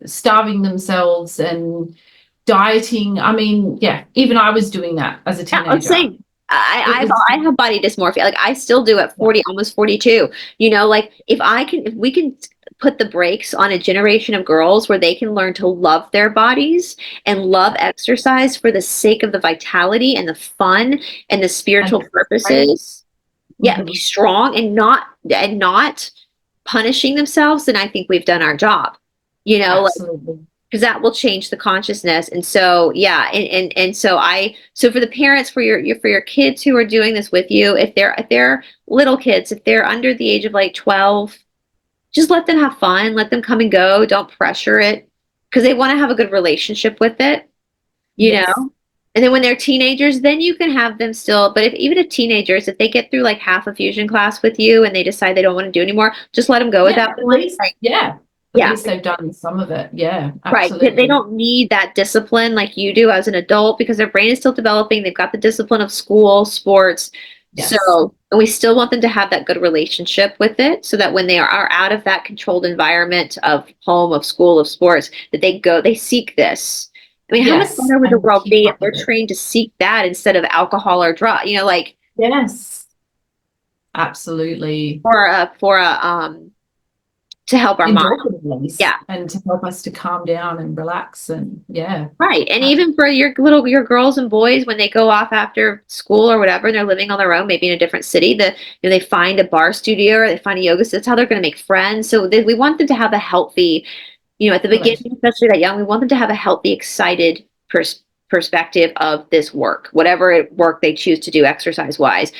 starving themselves and dieting. I mean, even I was doing that as a teenager. I'm saying I have body dysmorphia. Like I still do at 40, almost 42. Like if we can put the brakes on a generation of girls where they can learn to love their bodies and love exercise for the sake of the vitality and the fun and the spiritual purposes. Be strong and not punishing themselves, then I think we've done our job. Absolutely. Because that will change the consciousness. And so so for the parents, for your kids who are doing this with you, if they're little kids, if they're under the age of like 12, just let them have fun, let them come and go, don't pressure it, because they want to have a good relationship with it, you know. And then when they're teenagers, then you can have them still. But if teenagers, if they get through like half a fusion class with you and they decide they don't want to do anymore, just let them go at that point. At least they've done some of it. Yeah, absolutely. Right. They don't need that discipline like you do as an adult because their brain is still developing. They've got the discipline of school, sports. So, and we still want them to have that good relationship with it so that when they are out of that controlled environment of home, of school, of sports, that they seek this. I mean, how much better would the world be if they're trained to seek that instead of alcohol or drug? Yes, absolutely. For a to help our mind. endorphin release, Yeah. and to help us to calm down and relax, and yeah. Right. And even for your girls and boys, when they go off after school or whatever, and they're living on their own, maybe in a different city, they find a bar studio or they find a yoga. So that's how they're going to make friends. So we want them to have a healthy, at the beginning, especially that young, we want them to have a healthy, excited perspective of this work, whatever work they choose to do exercise wise.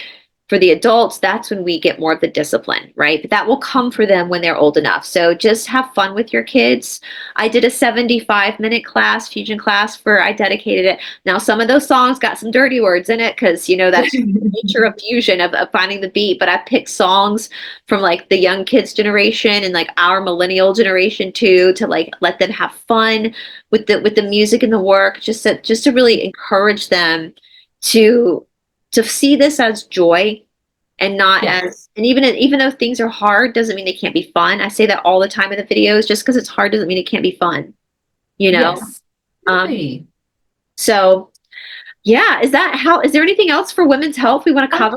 For the adults, that's when we get more of the discipline, right? But that will come for them when they're old enough. So just have fun with your kids. I did a 75-minute class, fusion class, I dedicated it. Now, some of those songs got some dirty words in it because, that's the nature of fusion, of finding the beat. But I picked songs from like the young kids generation and like our millennial generation too, to like let them have fun with the music and the work, just to really encourage them to see this as joy and not as, and even though things are hard doesn't mean they can't be fun. I say that all the time in the videos. Just because it's hard doesn't mean it can't be fun, Yes. So yeah, is there anything else for women's health we want to cover?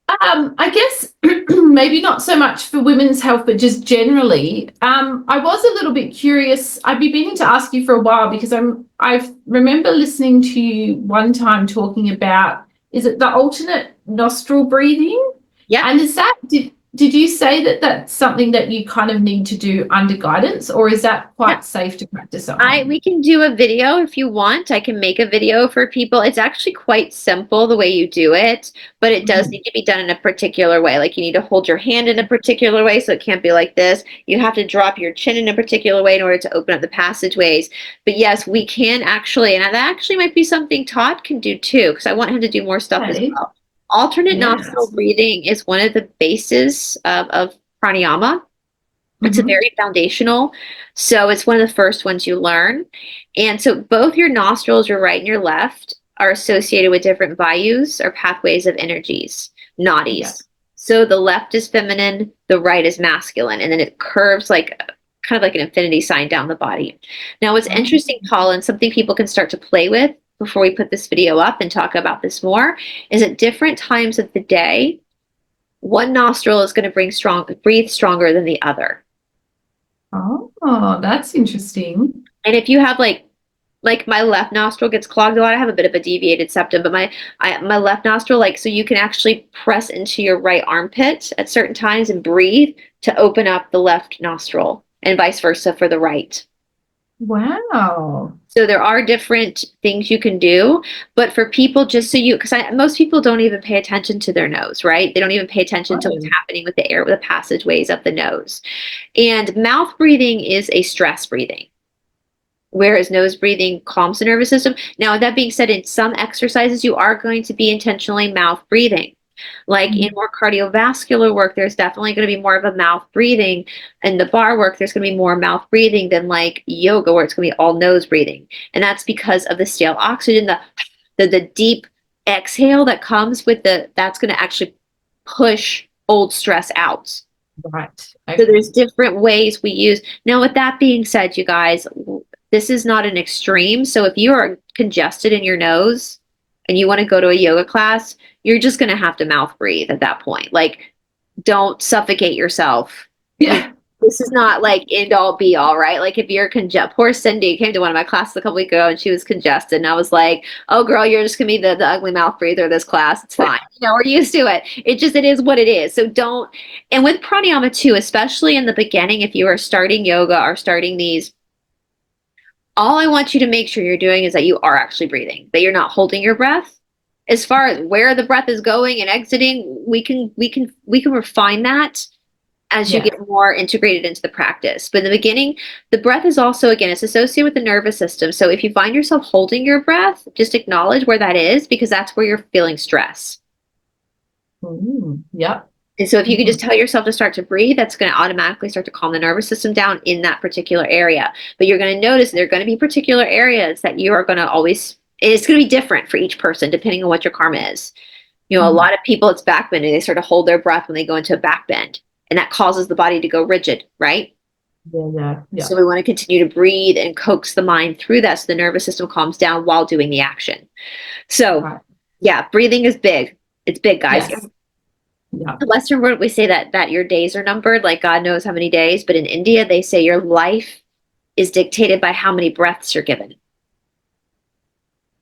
I guess maybe not so much for women's health, but just generally. I was a little bit curious. I've been meaning to ask you for a while because I remember listening to you one time talking about, is it the alternate nostril breathing? Yeah. And is that, did you say that that's something that you kind of need to do under guidance, or is that quite safe to practice at home? We can do a video if you want. I can make a video for people. It's actually quite simple the way you do it, but it does need to be done in a particular way. Like you need to hold your hand in a particular way, so it can't be like this. You have to drop your chin in a particular way in order to open up the passageways. But yes, we can actually, and that actually might be something Todd can do too, because I want him to do more stuff as well. Alternate nostril breathing is one of the bases of pranayama. It's a very foundational. So it's one of the first ones you learn. And so both your nostrils, your right and your left, are associated with different vayus or pathways of energies, nadis. Yeah. So the left is feminine, the right is masculine, and then it curves like kind of like an infinity sign down the body. Now what's interesting, Paul, and something people can start to play with before we put this video up and talk about this more, is at different times of the day, one nostril is going to breathe stronger than the other. Oh, that's interesting. And if you have like my left nostril gets clogged a lot, I have a bit of a deviated septum, but my left nostril, so you can actually press into your right armpit at certain times and breathe to open up the left nostril, and vice versa for the right. Wow. So there are different things you can do, but for people, just so because most people don't even pay attention to their nose, right? They don't even pay attention to what's happening with the air, with the passageways up the nose. And mouth breathing is a stress breathing, whereas nose breathing calms the nervous system. Now, with that being said, in some exercises, you are going to be intentionally mouth breathing. Like in more cardiovascular work, there's definitely going to be more of a mouth breathing. In the bar work, there's going to be more mouth breathing than like yoga, where it's going to be all nose breathing. And that's because of the stale oxygen, the deep exhale that comes with that's going to actually push old stress out. Right. Okay. So there's different ways we use. Now, with that being said, you guys, this is not an extreme. So if you are congested in your nose and you want to go to a yoga class, you're just going to have to mouth breathe at that point. Like, don't suffocate yourself. Yeah. This is not like end all be all, right? Like if you're poor Cindy came to one of my classes a couple weeks ago and she was congested, and I was like, oh girl, you're just gonna be the ugly mouth breather this class. It's fine. We're used to it. It is what it is. So don't, and with pranayama too, especially in the beginning, if you are starting yoga or starting these, all I want you to make sure you're doing is that you are actually breathing, that you're not holding your breath. As far as where the breath is going and exiting, we can refine that as you get more integrated into the practice. But in the beginning, the breath is also, again, it's associated with the nervous system. So if you find yourself holding your breath, just acknowledge where that is, because that's where you're feeling stress. Yep. And so if you can just tell yourself to start to breathe, that's going to automatically start to calm the nervous system down in that particular area. But you're going to notice there are going to be particular areas that you are going to always, it's going to be different for each person depending on what your karma is. A lot of people, it's back bending. They sort of hold their breath when they go into a back bend, and that causes the body to go rigid, right? Yeah. So we want to continue to breathe and coax the mind through that so the nervous system calms down while doing the action. So yeah, breathing is big. It's big, guys. Yeah. the Western world, we say that your days are numbered, like God knows how many days. But in India, they say your life is dictated by how many breaths you're given.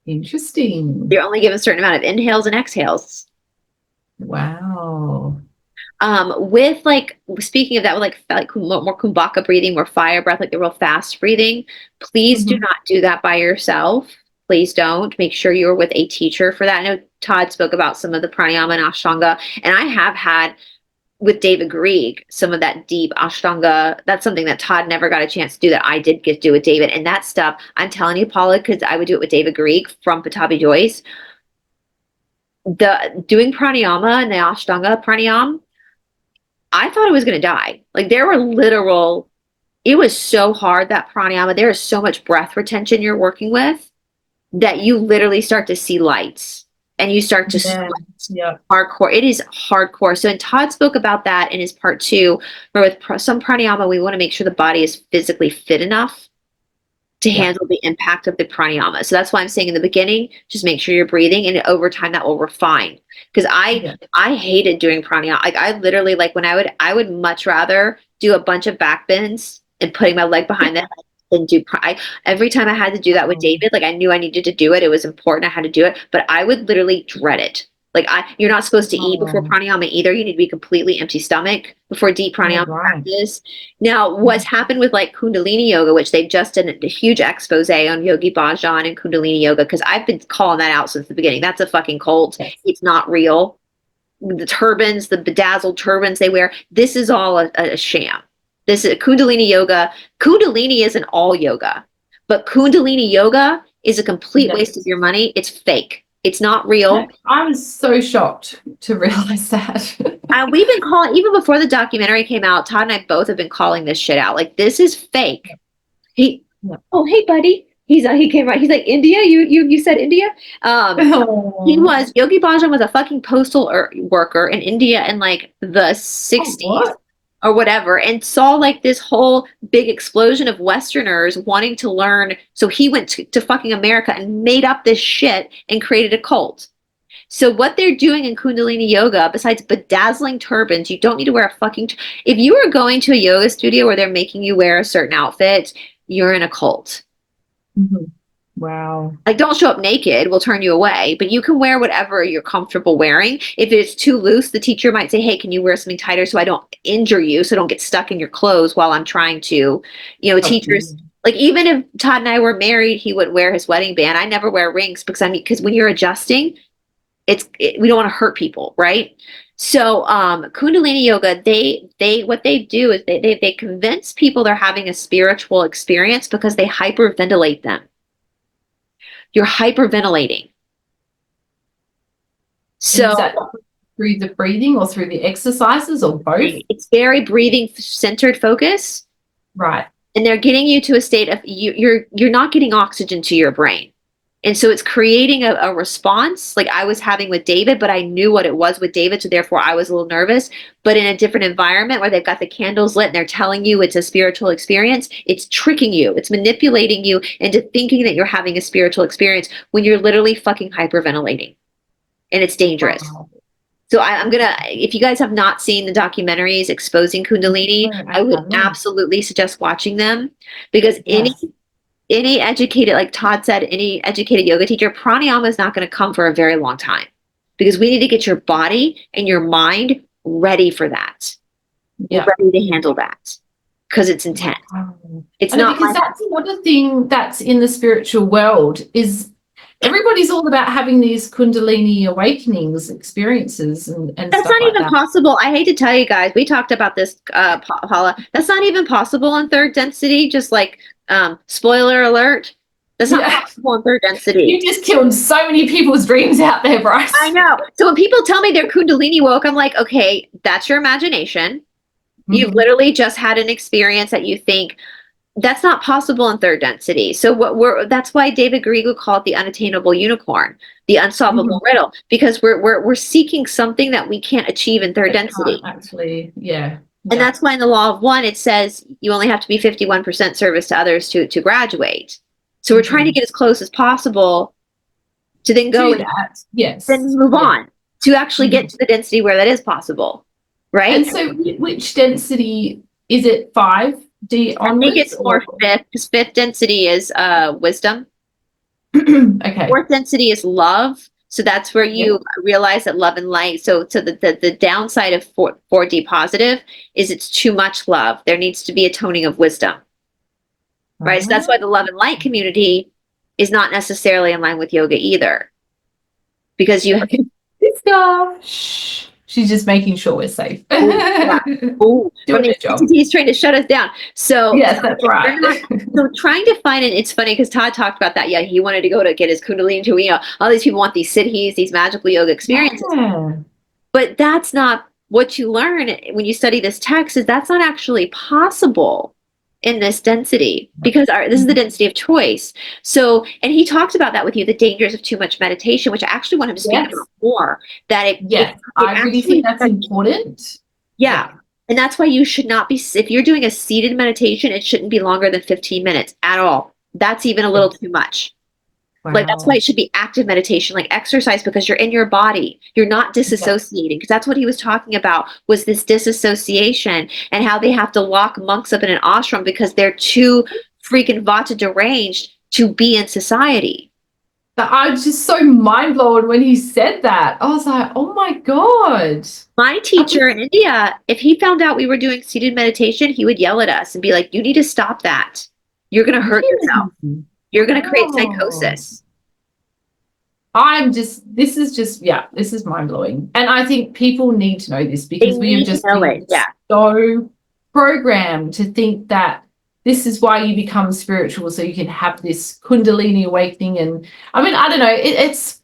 Interesting. You're only given a certain amount of inhales and exhales. Wow. With like speaking of that, with like more kumbhaka breathing, more fire breath, like the real fast breathing, please do Mhm. not do that by yourself. Please don't. Make sure you're with a teacher for that. I know Todd spoke about some of the pranayama and ashtanga, and I have had with David Grieg some of that deep ashtanga. That's something that Todd never got a chance to do that I did get to do with David. And that stuff, I'm telling you, Paula, because I would do it with David Grieg from Patabi Joyce. The doing pranayama and the ashtanga pranayam, I thought I was going to die. Like there were literal, it was so hard that pranayama. There is so much breath retention you're working with that you literally start to see lights and you start to Yeah. sweat Yeah. hardcore. It is hardcore. So, and Todd spoke about that in his part 2, where with some pranayama, we want to make sure the body is physically fit enough to Yeah. handle the impact of the pranayama. So that's why I'm saying in the beginning, just make sure you're breathing, and over time that will refine. Because I hated doing pranayama. Like I literally like when I would much rather do a bunch of back bends and putting my leg behind that than do every time I had to do that with David, like I knew I needed to do it. It was important. I had to do it, but I would literally dread it. Like you're not supposed to eat before Oh, pranayama either. You need to be completely empty stomach before deep oh, pranayama right. practice. Now, what's happened with like Kundalini yoga, which they've just done a huge expose on Yogi Bhajan and Kundalini yoga, because I've been calling that out since the beginning. That's a fucking cult. Yes. It's not real. The turbans, the bedazzled turbans they wear, this is all a sham. This is Kundalini yoga. Kundalini isn't all yoga, but Kundalini yoga is a complete waste of Yes. your money. It's fake. It's not real. I was so shocked to realize that. We've been calling, even before the documentary came out, Todd and I both have been calling this shit out. Like, this is fake. He, Yeah. oh, hey, buddy. He came right. He's like, India? You said India? He was, Yogi Bhajan was a fucking postal worker in India in like the 60s what? or whatever, and saw like this whole big explosion of Westerners wanting to learn. So he went to fucking America and made up this shit and created a cult. So what they're doing in Kundalini yoga, besides bedazzling turbans, you don't need to wear a fucking. If you are going to a yoga studio where they're making you wear a certain outfit, you're in a cult. Mhm. Wow. Like, don't show up naked. We'll turn you away. But you can wear whatever you're comfortable wearing. If it's too loose, the teacher might say, hey, can you wear something tighter so I don't injure you, so I don't get stuck in your clothes while I'm trying to, teachers. Like, even if Todd and I were married, he would wear his wedding band. I never wear rings because when you're adjusting, we don't want to hurt people, right? So Kundalini yoga, they what they do is they convince people they're having a spiritual experience because they hyperventilate them. You're hyperventilating. So is that through the breathing or through the exercises or both? it's very breathing centered focus. Right. And they're getting you to a state of you're not getting oxygen to your brain. And so it's creating a response like I was having with David, but I knew what it was with David. So therefore I was a little nervous, but in a different environment where they've got the candles lit and they're telling you it's a spiritual experience, it's tricking you. It's manipulating you into thinking that you're having a spiritual experience when you're literally fucking hyperventilating, and it's dangerous. Wow. So I'm going to, if you guys have not seen the documentaries exposing Kundalini, I would absolutely suggest watching them, because any educated, like Todd said, any educated yoga teacher, pranayama is not going to come for a very long time, because we need to get your body and your mind ready for that. Yeah. Ready to handle that, because it's intense. Wow. It's not because that's another thing that's in the spiritual world is everybody's all about having these Kundalini awakenings experiences and that's stuff not like even that. possible. I hate to tell you guys, we talked about this, Paula. That's not even possible in third density. Just like spoiler alert, that's not possible in third density. You just killed so many people's dreams out there, Bryce. I know. So when people tell me they're Kundalini woke, I'm like, okay, that's your imagination. You've literally just had an experience that you think that's not possible in third density. So that's why David Grieg would call it the unattainable unicorn, the unsolvable riddle, because we're seeking something that we can't achieve in third density. Actually, yeah. And that's why in the law of one, it says you only have to be 51% service to others to graduate. So we're trying to get as close as possible to then go that. Yes. then move on. to actually get to the density where that is possible, right? And so which density is it? 5D I think it's onwards? more fifth, because fifth density is wisdom. Okay. Fourth density is love. So that's where you realize that love and light. So the downside of 4D positive is it's too much love. There needs to be a toning of wisdom, right? So that's why the love and light community is not necessarily in line with yoga either, because you. Shh. She's just making sure we're safe. From the entities trying to shut us down. So yes, that's right. So trying to find it, it's funny because Todd talked about that. Yeah, he wanted to go to get his Kundalini to, all these people want these siddhis, these magical yoga experiences. Yeah. But that's not what you learn when you study this text, is that's not actually possible in this density, because this is the density of choice. So, and he talked about that with you, the dangers of too much meditation, which I actually want him to speak about more. That I really think that's important. Yeah. And that's why you should not be, if you're doing a seated meditation, it shouldn't be longer than 15 minutes at all. That's even a little too much. Wow. Like, that's why it should be active meditation, like exercise, because you're in your body. You're not disassociating, because that's what he was talking about, was this disassociation, and how they have to lock monks up in an ashram because they're too freaking vata deranged to be in society. I was just so mind blown when he said that. I was like, oh my God. My teacher in India, if he found out we were doing seated meditation, he would yell at us and be like, you need to stop that. You're going to hurt yourself. You're going to create psychosis. This is mind blowing. And I think people need to know this, because we have just been so programmed to think that this is why you become spiritual, so you can have this Kundalini awakening. And I mean, I don't know, it's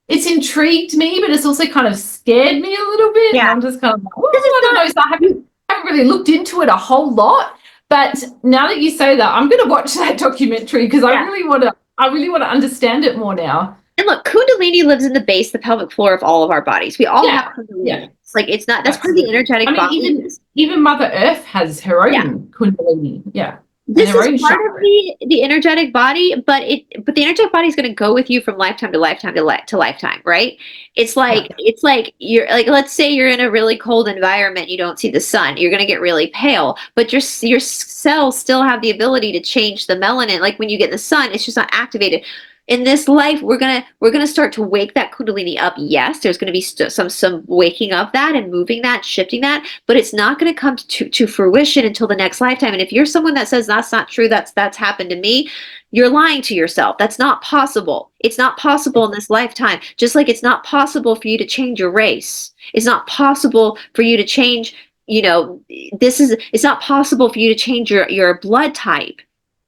intrigued me, but it's also kind of scared me a little bit. Yeah. And I'm just kind of like, I don't know. So I haven't really looked into it a whole lot. But now that you say that, I'm going to watch that documentary, because I really want to understand it more now. And look, Kundalini lives in the base, the pelvic floor of all of our bodies. We all have Kundalini. Yeah. It's like, it's not, that's part of the energetic body. Even Mother Earth has her own Kundalini. Yeah. This is part of the energetic body, but the energetic body is going to go with you from lifetime to lifetime to lifetime, right? It's like you're like, let's say you're in a really cold environment, you don't see the sun, you're going to get really pale, but your cells still have the ability to change the melanin. Like when you get in the sun, it's just not activated. In this life, we're gonna start to wake that Kundalini up. Yes, there's gonna be some waking of that and moving that, shifting that, but it's not gonna come to fruition until the next lifetime. And if you're someone that says that's not true, that's happened to me, you're lying to yourself. That's not possible. It's not possible in this lifetime. Just like it's not possible for you to change your race. It's not possible for you to change. It's not possible for you to change your blood type.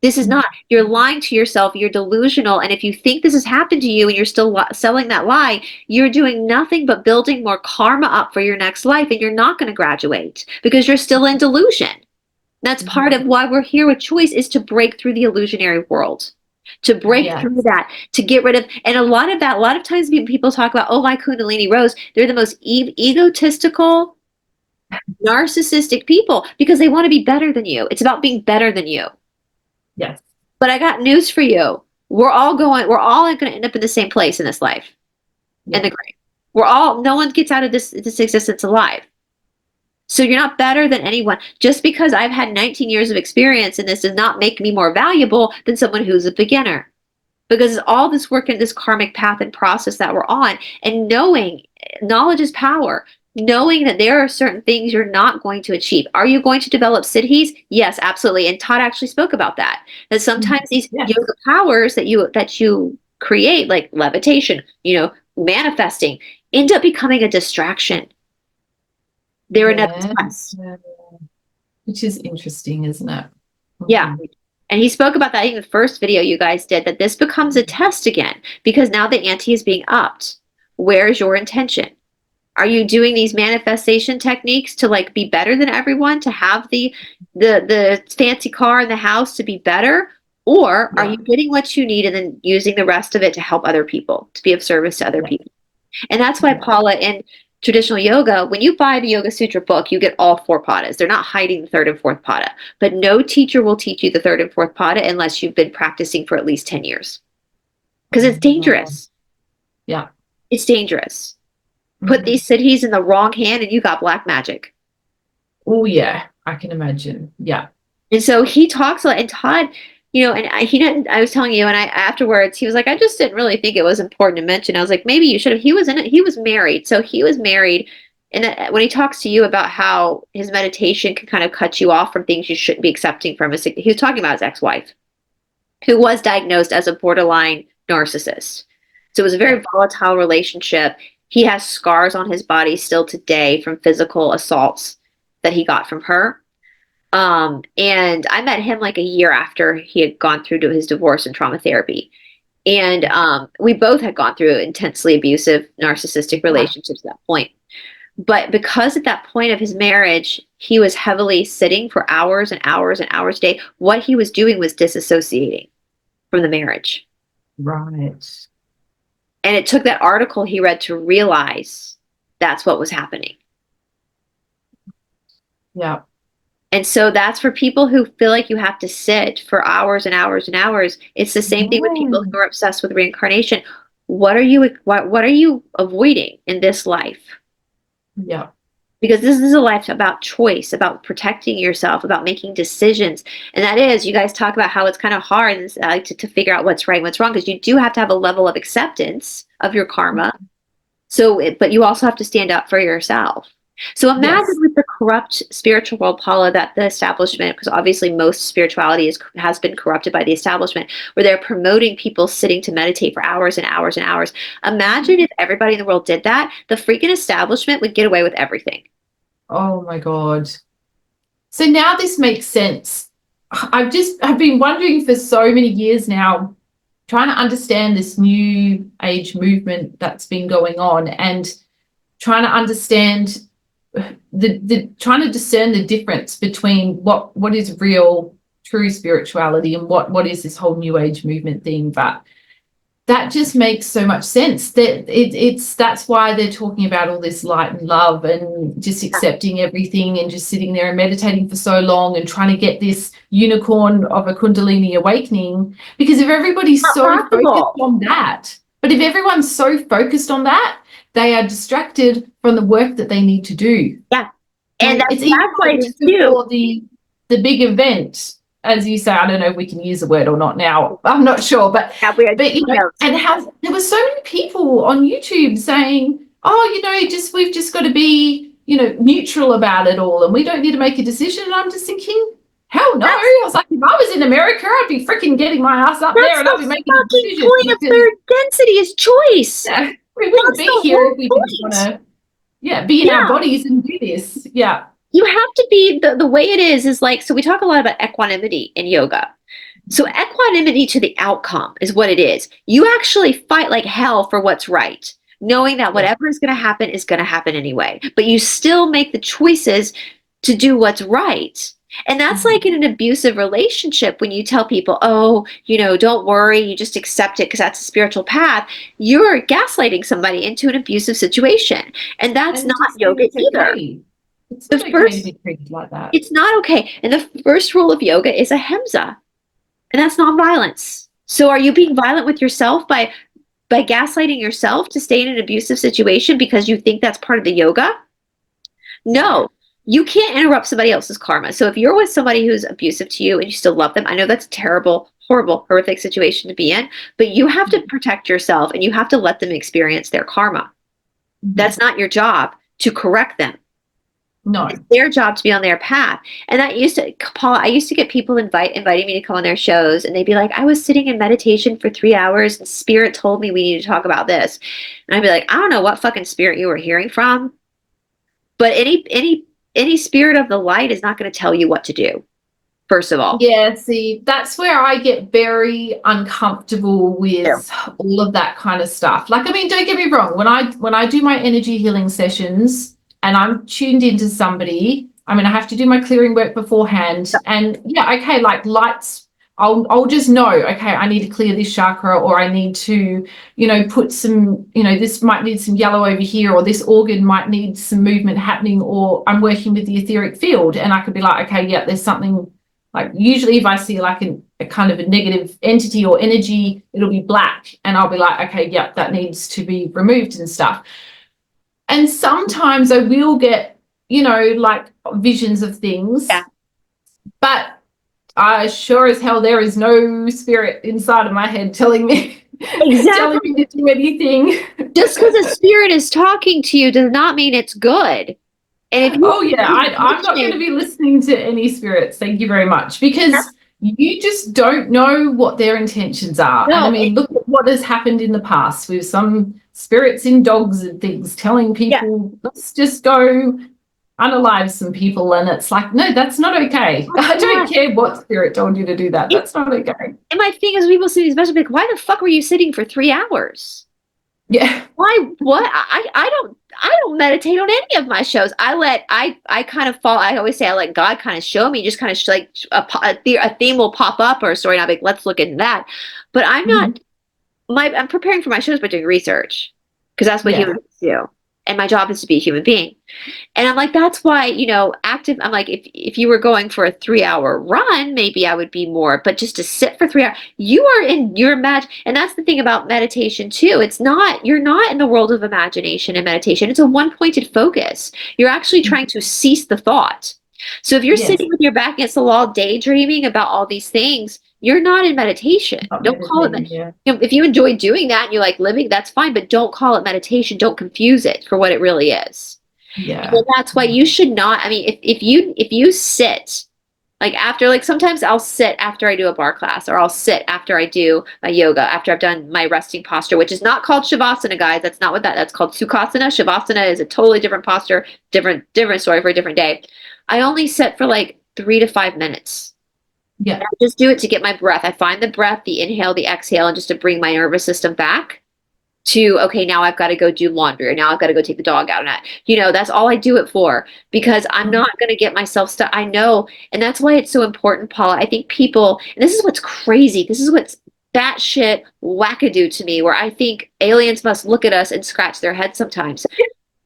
This is not, you're lying to yourself, you're delusional. And if you think this has happened to you and you're still selling that lie, you're doing nothing but building more karma up for your next life, and you're not going to graduate because you're still in delusion. That's part of why we're here with choice, is to break through the illusionary world, to break through that, to get rid of, and a lot of times people talk about, oh, my Kundalini rose. They're the most egotistical, narcissistic people, because they want to be better than you. It's about being better than you. Yes. But I got news for you. We're all going to end up in the same place in this life. In the grave. No one gets out of this existence alive. So you're not better than anyone. Just because I've had 19 years of experience in this does not make me more valuable than someone who's a beginner. Because it's all this work in this karmic path and process that we're on, and knowledge is power. Knowing that there are certain things you're not going to achieve. Are you going to develop siddhis? Yes, absolutely. And Todd actually spoke about that. That sometimes these yoga powers that you create, like levitation, manifesting, end up becoming a distraction. They're another test. Which is interesting, isn't it? Yeah. And he spoke about that in the first video you guys did, that this becomes a test again, because now the ante is being upped. Where's your intention? Are you doing these manifestation techniques to like be better than everyone, to have the fancy car in the house to be better? Or are you getting what you need and then using the rest of it to help other people, to be of service to other people? And that's why, Paula, in traditional yoga, when you buy the Yoga Sutra book, you get all 4 padas. They're not hiding the 3rd and 4th pada. But no teacher will teach you the 3rd and 4th pada unless you've been practicing for at least 10 years. Because it's dangerous. Yeah. It's dangerous. put these cities in the wrong hand and you got black magic. Oh yeah, I can imagine. Yeah. And so he talks a lot, and Todd, and he didn't, I was telling you, and I afterwards, he was like, I just didn't really think it was important to mention. I was like, maybe you should have. He was in it. He was married. So he was married. And when he talks to you about how his meditation can kind of cut you off from things you shouldn't be accepting from he was talking about his ex-wife, who was diagnosed as a borderline narcissist. So it was a very volatile relationship. He has scars on his body still today from physical assaults that he got from her. And I met him like a year after he had gone through to his divorce and trauma therapy. And we both had gone through intensely abusive narcissistic relationships at that point. But because at that point of his marriage, he was heavily sitting for hours and hours and hours a day, what he was doing was disassociating from the marriage. Right. And it took that article he read to realize that's what was happening. Yeah. And so that's for people who feel like you have to sit for hours and hours and hours. It's the same thing with people who are obsessed with reincarnation. What are you avoiding in this life? Yeah. Because this is a life about choice, about protecting yourself, about making decisions. And that is, you guys talk about how it's kind of hard to figure out what's right and what's wrong, because you do have to have a level of acceptance of your karma. But you also have to stand up for yourself. So imagine with the corrupt spiritual world, Paula, that the establishment, because obviously most spirituality has been corrupted by the establishment, where they're promoting people sitting to meditate for hours and hours and hours. Imagine if everybody in the world did that, the freaking establishment would get away with everything. Oh my God. So now this makes sense. I've been wondering for so many years now, trying to understand this new age movement that's been going on, and trying to understand trying to discern the difference between what is real, true spirituality and what is this whole new age movement thing. But that just makes so much sense. That that's why they're talking about all this light and love and just accepting everything and just sitting there and meditating for so long and trying to get this unicorn of a Kundalini awakening. Because if everybody's focused on that, but if everyone's so focused on that, they are distracted from the work that they need to do. Yeah. And it's even like just before the big event, as you say. I don't know if we can use the word or not now. I'm not sure, but and how there were so many people on YouTube saying, oh, we've just got to be, neutral about it all, and we don't need to make a decision. And I'm just thinking, hell no. I was like, if I was in America, I'd be freaking getting my ass up there and I'd be making a decision. The point of third density is choice. Yeah, we wouldn't be here if we didn't want to be in our bodies and do this. Yeah. You have to be, the way it is like, so we talk a lot about equanimity in yoga. So equanimity to the outcome is what it is. You actually fight like hell for what's right, knowing that whatever is going to happen anyway. But you still make the choices to do what's right. And that's like in an abusive relationship when you tell people, oh, don't worry, you just accept it because that's a spiritual path. You're gaslighting somebody into an abusive situation. And that's not yoga either. It's not okay to be treated like that. It's not okay. And the first rule of yoga is ahimsa. And that's nonviolence. So are you being violent with yourself by gaslighting yourself to stay in an abusive situation because you think that's part of the yoga? No. You can't interrupt somebody else's karma. So if you're with somebody who's abusive to you and you still love them, I know that's a terrible, horrible, horrific situation to be in, but you have to protect yourself and you have to let them experience their karma. That's not your job to correct them. No. It's their job to be on their path. And I used to get people inviting me to come on their shows, and they'd be like, I was sitting in meditation for 3 hours and spirit told me we need to talk about this. And I'd be like, I don't know what fucking spirit you were hearing from, but any spirit of the light is not going to tell you what to do, first of all. Yeah, see, that's where I get very uncomfortable with all of that kind of stuff. Like, I mean, don't get me wrong. When I do my energy healing sessions and I'm tuned into somebody, I mean, I have to do my clearing work beforehand. And okay, like lights, I'll just know, okay, I need to clear this chakra, or I need to, put some, this might need some yellow over here, or this organ might need some movement happening, or I'm working with the etheric field and I could be like, okay, there's something, like usually if I see like a kind of a negative entity or energy, it'll be black and I'll be like, okay, that needs to be removed and stuff. And sometimes I will get, like visions of things. Yeah. But I sure as hell there is no spirit inside of my head telling me telling Exactly. me to do anything. Just because a spirit is talking to you does not mean it's good. And if Oh yeah, I'm not going to you be listening to any spirits. Thank you very much, because you just don't know what their intentions are. And I no, mean, look at what has happened in the past with some spirits in dogs and things telling yeah. people, let's just go unalive some people. And it's like, no, that's not okay. I don't care what spirit told you to do that. That's not okay. And my thing is, people see these messages like, why the fuck were you sitting for 3 hours? Yeah. Why? What? I don't meditate on any of my shows. I kind of fall. I always say I let God kind of show me. Just kind of like a theme will pop up or a story, and I'll be like, let's look into that. But I'm not. I'm preparing for my shows by doing research because that's what Yeah. humans do, and my job is to be a human being. And I'm like, that's why, active. I'm like, if you were going for a 3 hour run, maybe I would be more, but just to sit for 3 hours, you are in your and that's the thing about meditation too. You're not in the world of imagination and meditation. It's a one-pointed focus. You're actually trying to cease the thought. So if you're Yes. sitting with your back against the wall, daydreaming about all these things, you're not in meditation. Don't call it, Yeah. if you enjoy doing that and you like living, that's fine, but don't call it meditation. Don't confuse it for what it really is. Yeah. And that's why you should not. I mean, if you sit like after, like sometimes I'll sit after I do a bar class, or I'll sit after I do my yoga, after I've done my resting posture, which is not called shavasana, guys. That's not what that's called. Sukhasana. Shavasana is a totally different posture, different story for a different day. I only sit for like 3 to 5 minutes. Yeah. And I just do it to get my breath. I find the breath, the inhale, the exhale, and just to bring my nervous system back to, okay, now I've got to go do laundry, or now I've got to go take the dog out. And that's all I do it for, because I'm not going to get myself stuck. I know. And that's why it's so important, Paula. I think people, and this is what's crazy. This is what's batshit wackadoo to me, where I think aliens must look at us and scratch their head sometimes.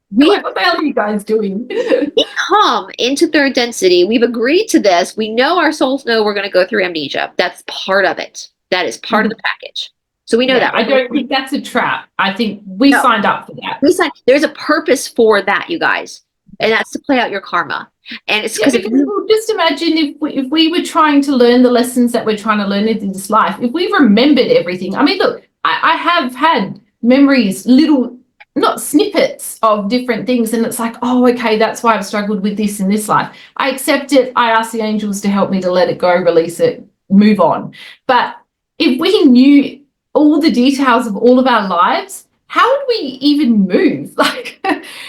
What the hell are you guys doing? We come into third density. We've agreed to this. We know our souls know we're going to go through amnesia. That's part of it. That is part of the package. So we know that. I don't think that's a trap. I think we signed up for that. There's a purpose for that, you guys. And that's to play out your karma. And it's because just imagine if we were trying to learn the lessons that we're trying to learn in this life, if we remembered everything. I mean, look, I have had memories, little, not snippets of different things. And it's like, oh, okay, that's why I've struggled with this in this life. I accept it. I ask the angels to help me to let it go, release it, move on. But if we knew all the details of all of our lives, how would we even move? Like,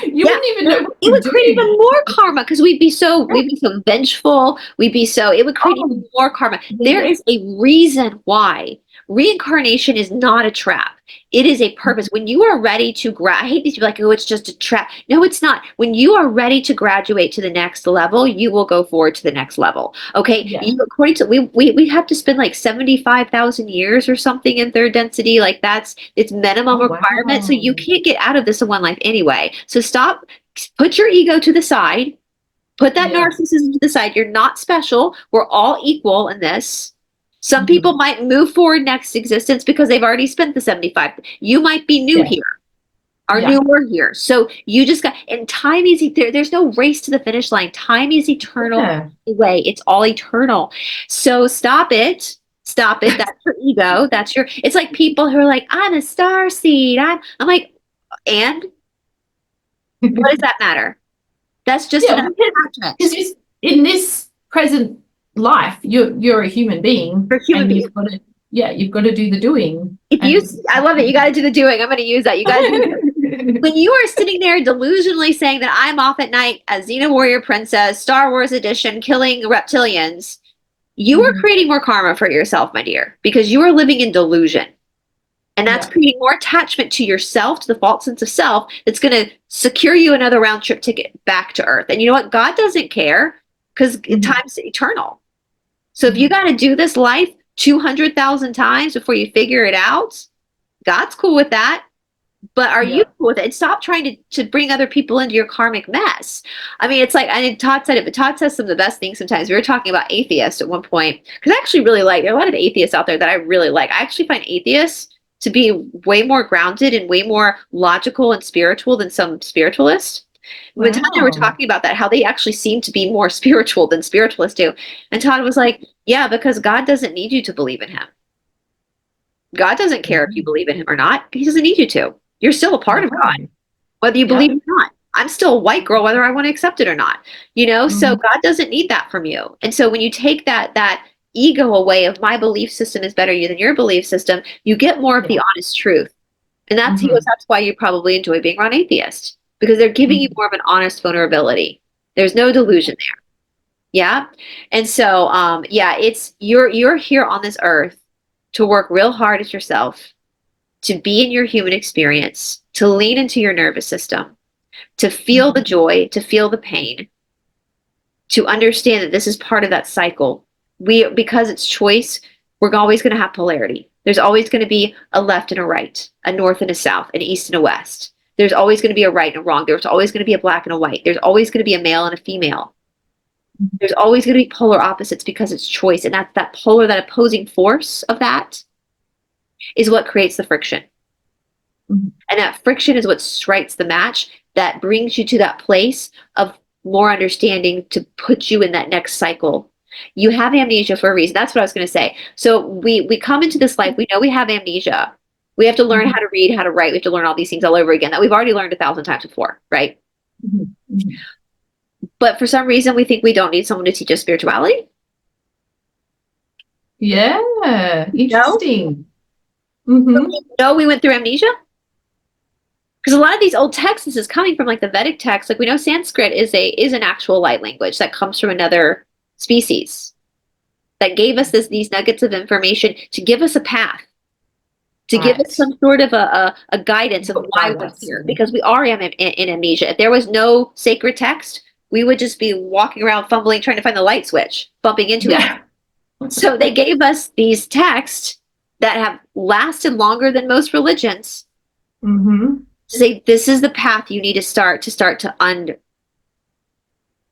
you wouldn't even know what it would create even more karma, because we'd be so vengeful. It would create even more karma. There is a reason why reincarnation is not a trap. It is a purpose. When you are ready to I hate these people like, oh, it's just a trap. No, it's not. When you are ready to graduate to the next level, you will go forward to the next level. Okay. Yeah. According to we have to spend like 75,000 years or something in third density. Like it's minimum requirement. So you can't get out of this in one life anyway. So stop, put your ego to the side, put that narcissism to the side. You're not special. We're all equal in this. Some people might move forward next existence because they've already spent the 75. You might be new here, or newer here. So you just got, and time is, there's no race to the finish line. Time is eternal anyway. It's all eternal. So stop it. Stop it. That's your ego. It's like people who are like, I'm a star seed. I'm like, and what does that matter? That's just an attachment. Because in this present life, you're a human being. You've got to do the doing. I love it. You got to do the doing. I'm going to use that. You got to do when you are sitting there delusionally saying that I'm off at night as Xena Warrior Princess, Star Wars edition, killing reptilians, you are creating more karma for yourself, my dear, because you are living in delusion. And that's creating more attachment to yourself, to the false sense of self, that's going to secure you another round trip ticket back to Earth. And you know what? God doesn't care, because time's eternal. So if you got to do this life 200,000 times before you figure it out, God's cool with that. But are you cool with it? And stop trying to bring other people into your karmic mess. I mean, it's like, I think Todd said it, but Todd says some of the best things sometimes. We were talking about atheists at one point, because I actually really like, there are a lot of atheists out there that I really like. I actually find atheists to be way more grounded and way more logical and spiritual than some spiritualists. When Todd and I were Wow. talking about that, how they actually seem to be more spiritual than spiritualists do. And Todd was like, yeah, because God doesn't need you to believe in him. God doesn't care if you believe in him or not. He doesn't need you to. You're still a part of God, No. whether you Yeah. believe it or not. I'm still a white girl, whether I want to accept it or not. So Mhm. God doesn't need that from you. And so when you take that ego away of my belief system is better than your belief system, you get more of the Yeah. honest truth. And that's he goes, Mhm. that's why you probably enjoy being around atheists, because they're giving you Mhm. more of an honest vulnerability. There's no delusion there. Yeah. And so yeah, it's you're here on this earth to work real hard at yourself, to be in your human experience, to lean into your nervous system, to feel the joy, to feel the pain, to understand that this is part of that cycle. Because it's choice, we're always going to have polarity. There's always going to be a left and a right, a north and a south, an east and a west. There's always going to be a right and a wrong. There's always going to be a black and a white. There's always going to be a male and a female. There's always going to be polar opposites because it's choice. And that polar, that opposing force of that is what creates the friction. Mhm. And that friction is what strikes the match that brings you to that place of more understanding to put you in that next cycle. You have amnesia for a reason. That's what I was going to say. So we come into this life, we know we have amnesia. We have to learn Mhm. how to read, how to write. We have to learn all these things all over again that we've already learned 1,000 times before, right? Mhm. Mhm. But for some reason, we think we don't need someone to teach us spirituality. Yeah. No, Interesting. Hmm. no, we went through amnesia. Because a lot of these old texts, this is coming from like the Vedic text. Like we know Sanskrit is an actual light language that comes from another species that gave us these nuggets of information to give us a path, to give us Right. some sort of a guidance of What why guide we're us? here. Because we are in amnesia. If there was no sacred text, we would just be walking around fumbling, trying to find the light switch, bumping into it. Yeah. So they gave us these texts that have lasted longer than most religions Hmm. to say this is the path you need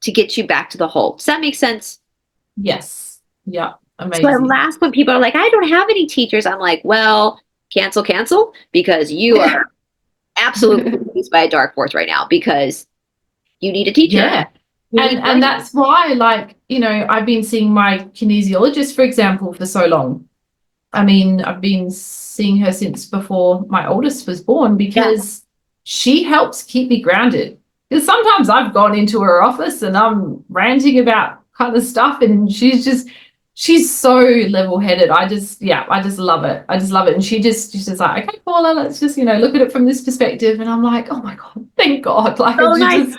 to get you back to the whole. Does that make sense? Yes. Yeah. So I Amazing. laugh when people are like, I don't have any teachers. I'm like, well, cancel, because you are absolutely confused by a dark force right now because you need a teacher. Yeah. You need And guidance. that's why, like, I've been seeing my kinesiologist, for example, for so long. I mean, I've been seeing her since before my oldest was born Yeah. because she helps keep me grounded. Because sometimes I've gone into her office and I'm ranting about kind of stuff, and she's so level-headed. I just love it. I just love it. And she's just like, okay, Paula, let's just, look at it from this perspective. And I'm like, oh my God, thank God. Like, So she nice. just,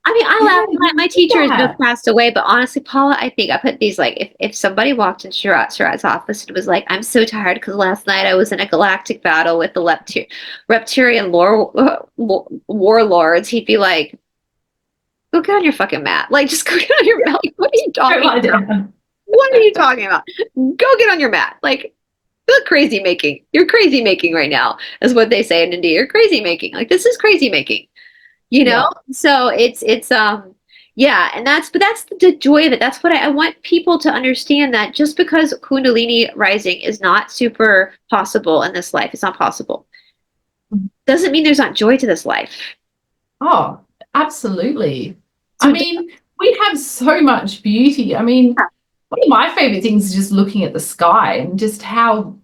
I mean, I yeah, laugh. you My need teacher has just that. passed away, but honestly, Paula, I think I put these like if somebody walked in Sharrat's office and was like, "I'm so tired because last night I was in a galactic battle with the Reptilian warlords," he'd be like, "Go get on your fucking mat. Like, just go get on your mat. Like, what are you Don't talking lie about? down. What are you talking about? Go get on your mat. Like, you're crazy making. You're crazy making right now, is what they say in India. You're crazy making. Like, this is crazy making." you know Yeah. so it's yeah, and that's the joy of it. That's what I want people to understand, that just because kundalini rising is not super possible in this life, it's not possible, doesn't mean there's not joy to this life. Oh, absolutely. I So mean, we have so much beauty. I mean, one of my favorite things is just looking at the sky and just how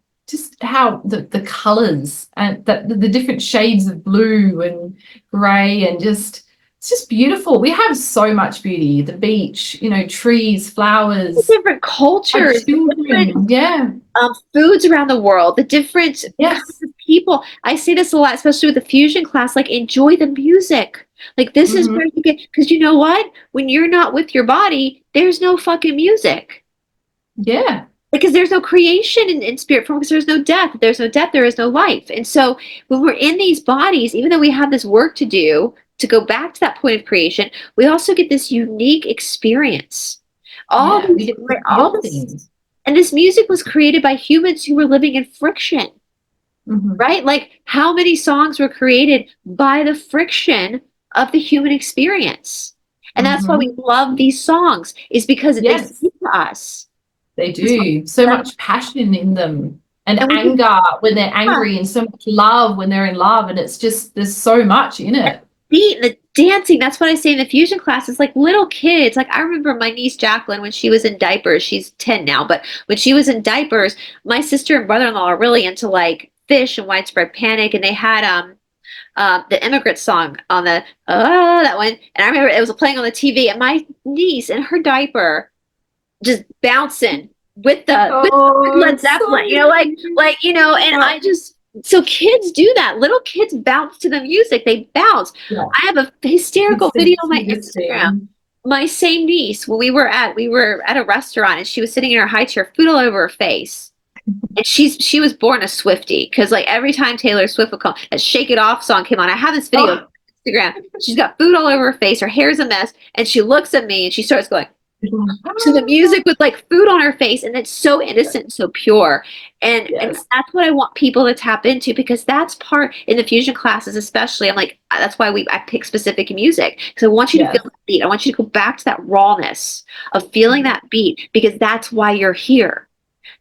the colors and the different shades of blue and gray, and just it's just beautiful. We have so much beauty. The beach, trees, flowers, different our cultures, the different children. Yeah. foods around the world, the different kinds Yes. of people. I say this a lot, especially with the fusion class, like enjoy the music. Like this is Hmm. where you get, because you know what? When you're not with your body, there's no fucking music. Yeah. Because there's no creation in spirit form, because there's no death. If there's no death, there is no life. And so when we're in these bodies, even though we have this work to do to go back to that point of creation, we also get this unique experience. All Yeah. We these, get to all feel this, things. and this music was created by humans who were living in friction, Hmm. right? Like how many songs were created by the friction of the human experience? And that's why we Hmm. love these songs, is because they Yes. speak to us. They do. So much passion in them. and And we just, anger when they're yeah, angry, and so much love when they're in love. And it's just, there's so much in it. the dancing, that's what I say in the fusion classes, like little kids. Like I remember my niece Jacqueline when she was in diapers, she's 10 now, but when she was in diapers, my sister and brother-in-law are really into like Fish and Widespread Panic, and they had the immigrant song on the that one. And I remember it was playing on the TV, and my niece in her diaper just bouncing with Oh, Led it's so Zeppelin, and yeah. I just so kids do that. Little kids bounce to the music. They bounce. Yeah. I have a hysterical It's video the on my cutest Instagram. thing. My same niece, when we were at a restaurant, and she was sitting in her high chair, food all over her face. And she was born a Swiftie, because like every time Taylor Swift would come, a Shake It Off song came on. I have this video on Oh. Instagram. She's got food all over her face, her hair's a mess, and she looks at me and she starts going to the music with like food on her face, and it's so innocent and so pure. And Yes. that's what I want people to tap into, because that's part in the fusion classes especially. I'm like, that's why I pick specific music, because I want you to Yes. feel the beat. I want you to go back to that rawness of feeling that beat, because that's why you're here.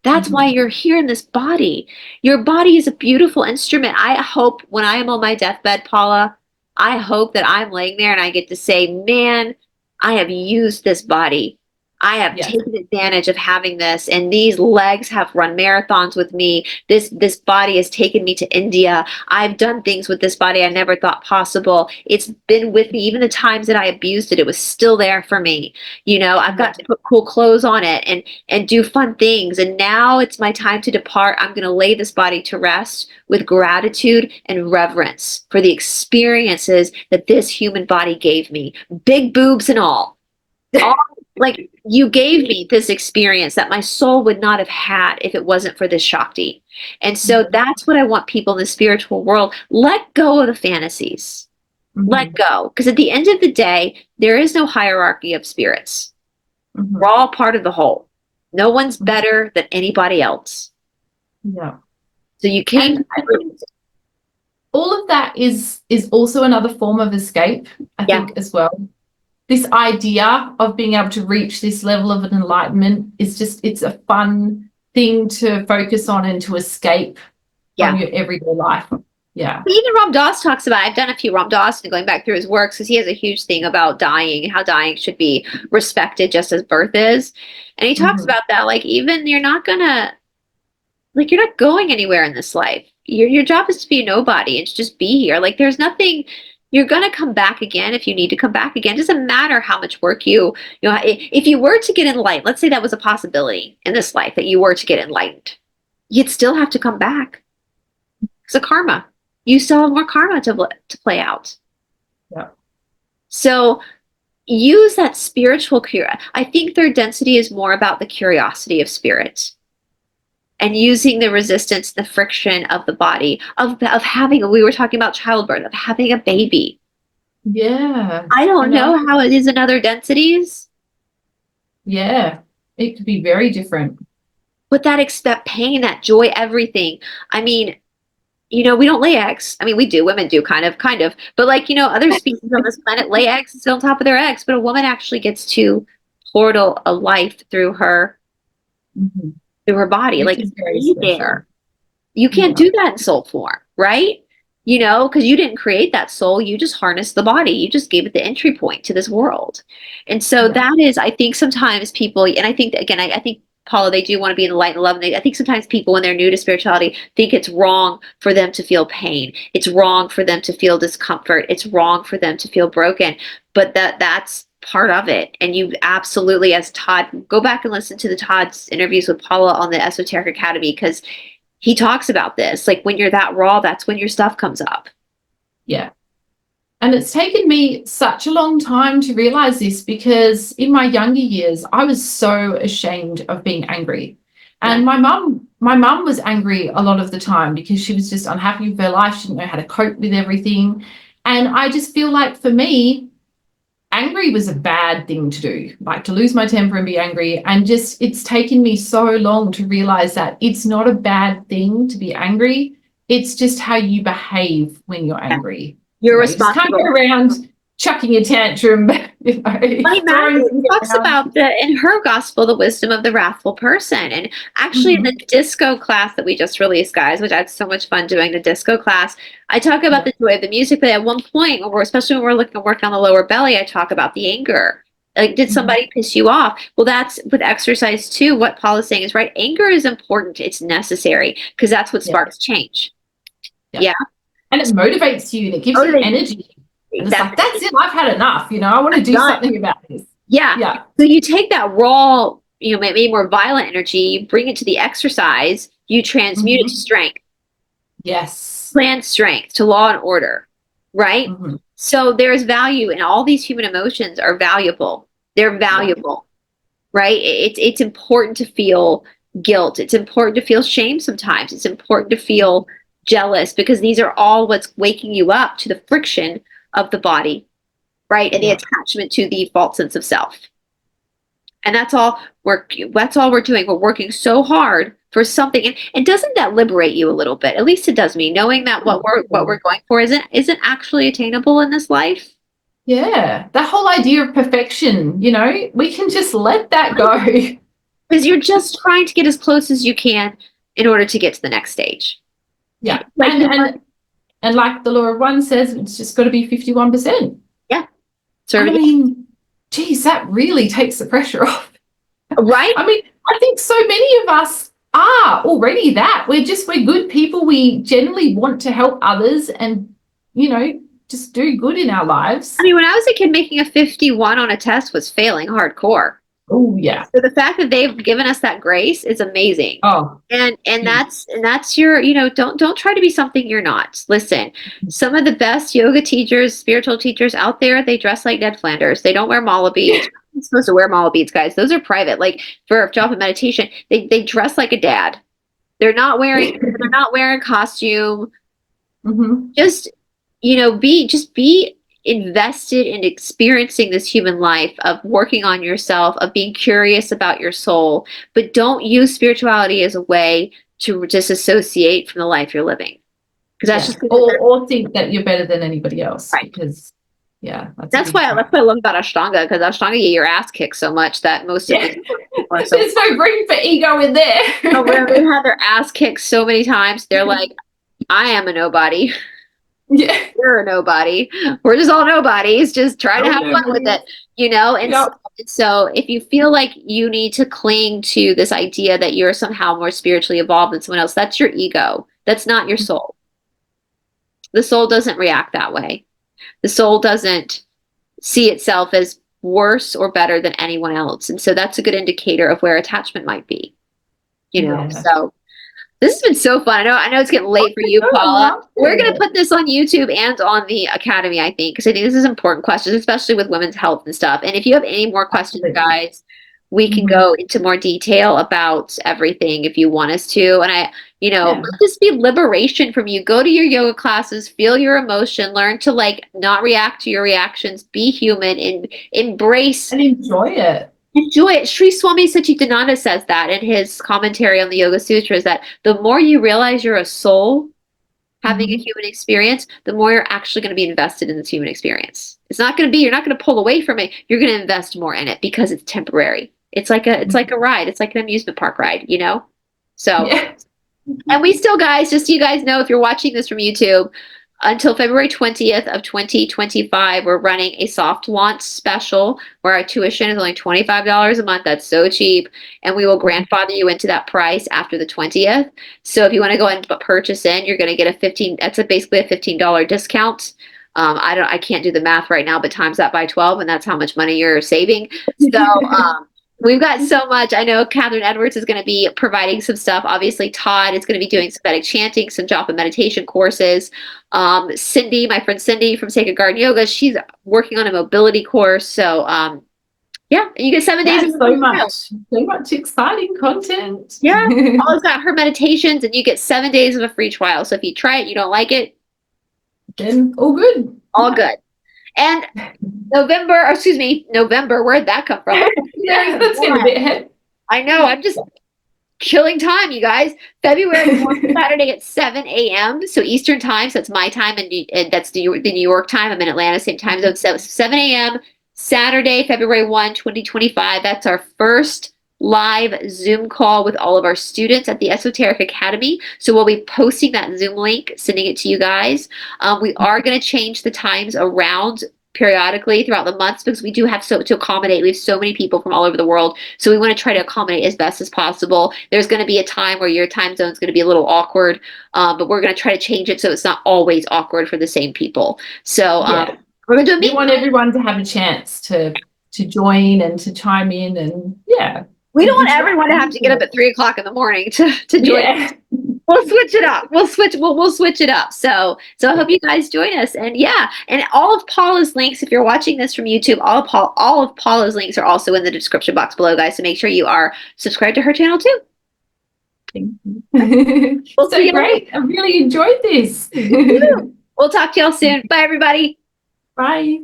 That's why you're here in this body. Your body is a beautiful instrument. I hope when I am on my deathbed, Paula, I hope that I'm laying there and I get to say, man, I have used this body. I have Yes. taken advantage of having this, and these legs have run marathons with me. This body has taken me to India. I've done things with this body I never thought possible. It's been with me. Even the times that I abused it, it was still there for me. I've got to put cool clothes on it and do fun things. And now it's my time to depart. I'm going to lay this body to rest with gratitude and reverence for the experiences that this human body gave me, big boobs and all. Like you gave me this experience that my soul would not have had if it wasn't for this Shakti. And so that's what I want people in the spiritual world. Let go of the fantasies. Let go. Because at the end of the day, there is no hierarchy of spirits. We're all part of the whole. No one's better than anybody else. Yeah. So you came. And I think all of that is also another form of escape, I think, as well. This idea of being able to reach this level of an enlightenment is just, it's a fun thing to focus on and to escape from your everyday life. Yeah. Even Ram Dass talks about, I've done a few Ram Dass and going back through his works, because he has a huge thing about dying and how dying should be respected just as birth is. And he talks about that, like, even you're not going anywhere in this life. Your job is to be a nobody and to just be here. Like, there's nothing. You're going to come back again if you need to come back again. It doesn't matter how much work if you were to get enlightened, let's say that was a possibility in this life, that you were to get enlightened, you'd still have to come back. It's a karma. You still have more karma to play out. Yeah. So use that spiritual curiosity. I think third density is more about the curiosity of spirit, and using the resistance, the friction of the body, of having, we were talking about childbirth, of having a baby. Yeah. I don't know how it is in other densities. Yeah. It could be very different. But that pain, that joy, everything. I mean, we don't lay eggs. I mean, we do. Women do, kind of. But like, other species on this planet lay eggs and sit on top of their eggs. But a woman actually gets to portal a life through her body. Which like, is very be special. there. You can't do that in soul form, right? Because you didn't create that soul. You just harnessed the body. You just gave it the entry point to this world. And so that is, I think sometimes people, and I think, again, I think, Paula, they do want to be in the light and love. And I think sometimes people, when they're new to spirituality, think it's wrong for them to feel pain. It's wrong for them to feel discomfort. It's wrong for them to feel broken. But that's part of it. And you absolutely, as Todd, go back and listen to Todd's interviews with Paula on the Esoteric Academy, because he talks about this. Like, when you're that raw, that's when your stuff comes up. Yeah. And it's taken me such a long time to realize this, because in my younger years, I was so ashamed of being angry. And my mum was angry a lot of the time because she was just unhappy with her life. She didn't know how to cope with everything. And I just feel like, for me, angry was a bad thing to do, like to lose my temper and be angry. And just, it's taken me so long to realize that it's not a bad thing to be angry. It's just how you behave when you're angry. You're You just can't responsible. go around chucking a tantrum, you know, Like throwing Magdalene things talks around. about in her gospel the wisdom of the wrathful person. And actually in the Mhm. disco class that we just released, guys, which I had so much fun doing the disco class, I talk about Yeah. the joy of the music, but at one point when we're especially when we're looking to work on the lower belly, I talk about the anger. Like, did Mhm. somebody piss you off? Well, that's with exercise too. What Paul is saying is right. Anger is important. It's necessary because that's what Yeah. sparks change. Yeah. Yeah. And it motivates you and it gives Oh, you energy. And it's like, exactly. that's it. I've had enough. You know, I want to I'm do done. something about this. Yeah. Yeah. So you take that raw, maybe more violent energy, you bring it to the exercise, you transmute it to Mhm. strength, Yes. plan strength, to law and order, right? Mhm. So there's value, and all these human emotions are valuable. They're Yeah. valuable, right? It's important to feel guilt. It's important to feel shame sometimes. It's important to feel jealous because these are all what's waking you up to the friction of the body, right? And the Yeah. attachment to the false sense of self. And that's all we're doing. We're working so hard for something. And doesn't that liberate you a little bit? At least it does me, knowing that what we're going for isn't actually attainable in this life. Yeah. That whole idea of perfection, you know, we can just let that go. Because you're just trying to get as close as you can in order to get to the next stage. Yeah. Like And and like the law of one says, it's just got to be 51%. yeah, I serve it, mean, geez, that really takes the pressure off. right? I mean, I think so many of us are already that. We're good people. We generally want to help others and, you know, just do good in our I lives. mean, when I was a kid, making a 51 on a test was failing hardcore. Oh, yeah. So the fact that they've given us that grace is amazing. Oh, And huge. that's your, don't try to be something you're not. Listen, some of the best yoga teachers, spiritual teachers out there, they dress like Ned Flanders. They don't wear mala Yeah. beads. You're not supposed to wear mala beads, guys. Those are private. Like for job and meditation, they dress like a dad. They're not wearing costume. Hmm. Just, be invested in experiencing this human life of working on yourself, of being curious about your soul, but don't use spirituality as a way to disassociate from the life you're living. Because that's Yeah. just Or think that you're better than anybody else right. because, yeah, that's a That's big why trap. I love about Ashtanga, because Ashtanga get your ass kicked so much that most of Yeah. the people are so There's no room for ego in where they there. have their ass kicked so many times, they're like, I am a nobody. Yeah. You're a nobody. We're just all nobodies. Just try to Oh, have fun with nobody. it. And Yeah. so if you feel like you need to cling to this idea that you're somehow more spiritually evolved than someone else, that's your ego. That's not your soul. The soul doesn't react that way. The soul doesn't see itself as worse or better than anyone else. And so that's a good indicator of where attachment might be. Yeah. So this has been so fun. I know it's getting late for you, I Paula. love We're going to it. put this on YouTube and on the Academy, I think, because I think this is important questions, especially with women's health and stuff. And if you have any more questions, Absolutely. guys, we can Hmm. go into more detail about everything if you want us to. And Yeah. let this be liberation from you. Go to your yoga classes, feel your emotion, learn to not react to your reactions, be human, and embrace. And enjoy it. Enjoy it. Sri Swami Satchitananda says that in his commentary on the Yoga Sutras, that the more you realize you're a soul having a Hmm. human experience, the more you're actually going to be invested in this human experience. You're not going to pull away from it. You're going to invest more in it because it's temporary. It's like a ride. It's like an amusement park ride. So, Yeah. and we still, guys, just so you guys know, if you're watching this from YouTube, until February 20th of 2025, we're running a soft launch special where our tuition is only $25 a month. That's so cheap. And we will grandfather you into that price after the 20th. So if you want to go and purchase you're going to get basically a $15 discount. I can't do the math right now, but times that by 12, and that's how much money you're saving. So, we've got so much. I know Catherine Edwards is going to be providing some stuff. Obviously, Todd is going to be doing some Vedic chanting, some japa meditation courses. Cindy, my friend Cindy from Sacred Garden Yoga, she's working on a mobility course. So, yeah, and you get 7 days Yeah, of free trial. so much exciting content. Yeah, Paula's got her meditations, and you get 7 days of a free trial. So if you try it, you don't like it, Then all good. all good. And November, where'd that come from? Yeah, that's getting a bit ahead. I know. I'm just killing time, you guys. February 1, Saturday at 7 a.m. So Eastern time. So that's my time, and that's the New York time. I'm in Atlanta, same time zone. So 7 a.m. Saturday, February 1, 2025. That's our first live Zoom call with all of our students at the Esoteric Academy. So we'll be posting that Zoom link, sending it to you guys. We are going to change the times around periodically throughout the months because we do have to accommodate. We have so many people from all over the world. So we want to try to accommodate as best as possible. There's going to be a time where your time zone is going to be a little awkward, but we're going to try to change it so it's not always awkward for the same people. So we're going to do a meet. We want everyone to have a chance to join and to chime in, and we don't want everyone to have to get up at 3 o'clock in the morning to join. Yeah. We'll switch it up. We'll switch it up. So I hope you guys join us. And and all of Paula's links, if you're watching this from YouTube, all of Paula's links are also in the description box below, guys. So make sure you are subscribed to her channel too. Well, so great. I really enjoyed this. We'll talk to y'all soon. Bye, everybody. Bye.